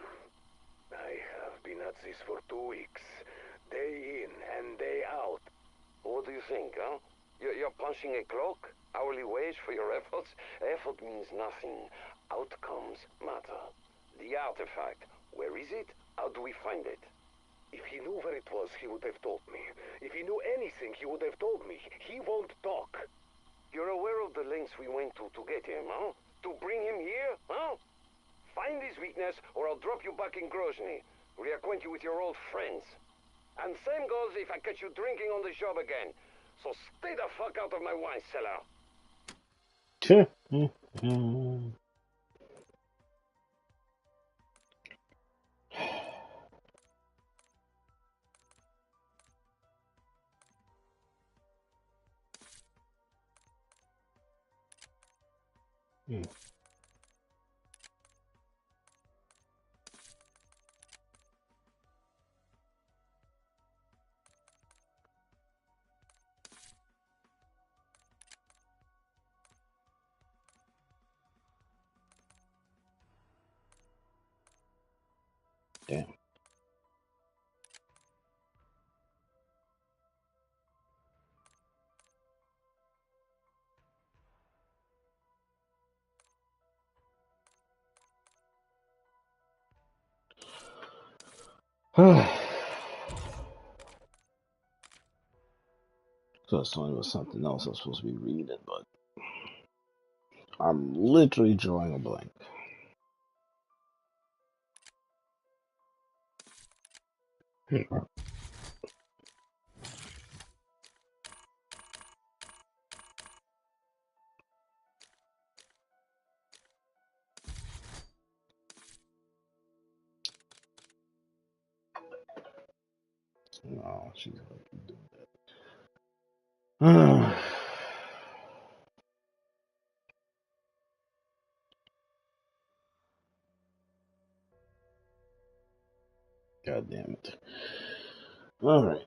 [SPEAKER 16] I have been at this for 2 weeks. Day in and day out. What do you think, huh? You're punching a clock? Hourly wage for your efforts? Effort means nothing. Outcomes matter. The artifact, where is it? How do we find it? If he knew where it was, he would have told me. If he knew anything, he would have told me. He won't talk. You're aware of the lengths we went to get him, huh? To bring him here, huh? Find his weakness, or I'll drop you back in Grozny. Reacquaint you with your old friends. And same goes if I catch you drinking on the job again. So stay the fuck out of my wine cellar.
[SPEAKER 1] Damn. So it's only was something else I was supposed to be reading, but I'm literally drawing a blank. No, she's gonna keep doing that. God damn it. Alright.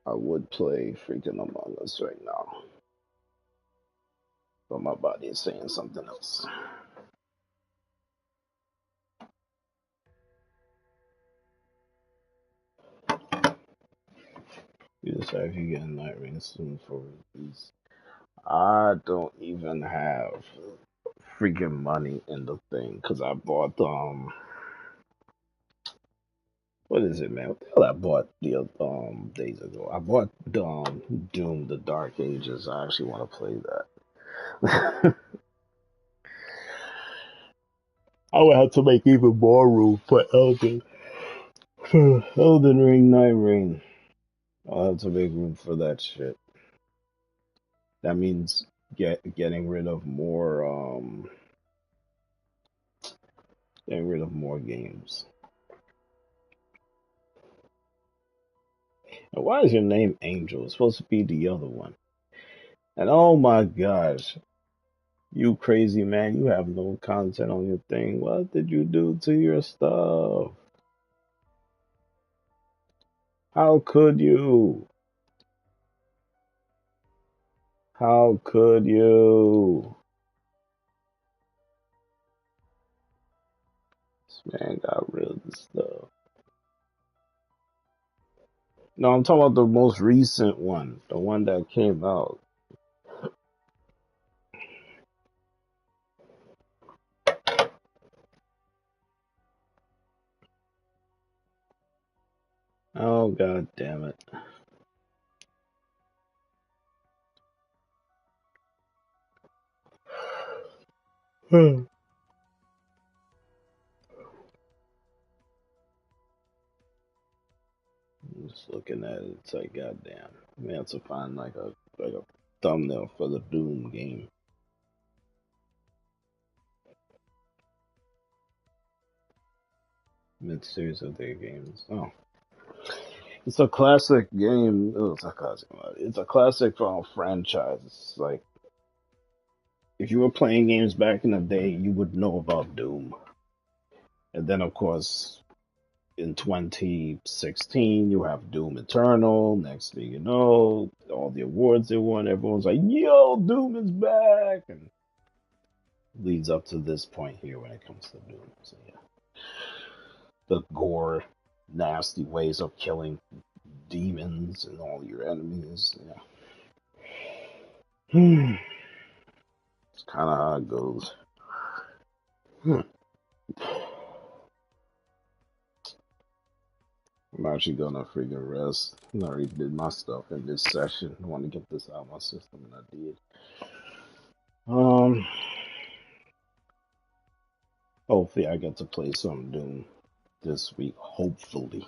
[SPEAKER 1] I would play freaking Among Us right now, but my body is saying something else. You decide if you get a night ring soon for release. I don't even have freaking money in the thing because I bought what is it, man? What the hell I bought the days ago? I bought Doom: The Dark Ages. I actually want to play that. I would have to make even more room for Elden Ring, Night Ring. I'll have to make room for that shit. That means getting rid of more games. Now, why is your name Angel? It's supposed to be the other one. And oh my gosh, you crazy man, you have no content on your thing. What did you do to your stuff? How could you? How could you? This man got rid of the stuff. No, I'm talking about the most recent one. The one that came out. Oh god damn it. I'm just looking at it, it's like goddamn. We have to find like a thumbnail for the Doom game. Mid-series of their games. Oh, it's a classic game. Oh, it's a classic. It's a classic franchise. It's like if you were playing games back in the day, you would know about Doom. And then, of course, in 2016, you have Doom Eternal. Next thing you know, all the awards they won, everyone's like, "Yo, Doom is back!" And leads up to this point here when it comes to Doom. So yeah, the gore, nasty ways of killing demons and all your enemies. Yeah, it's kind of how it goes. I'm actually gonna freaking rest. I already did my stuff in this session. I want to get this out of my system, and I did. Hopefully I get to play some Doom this week. Hopefully.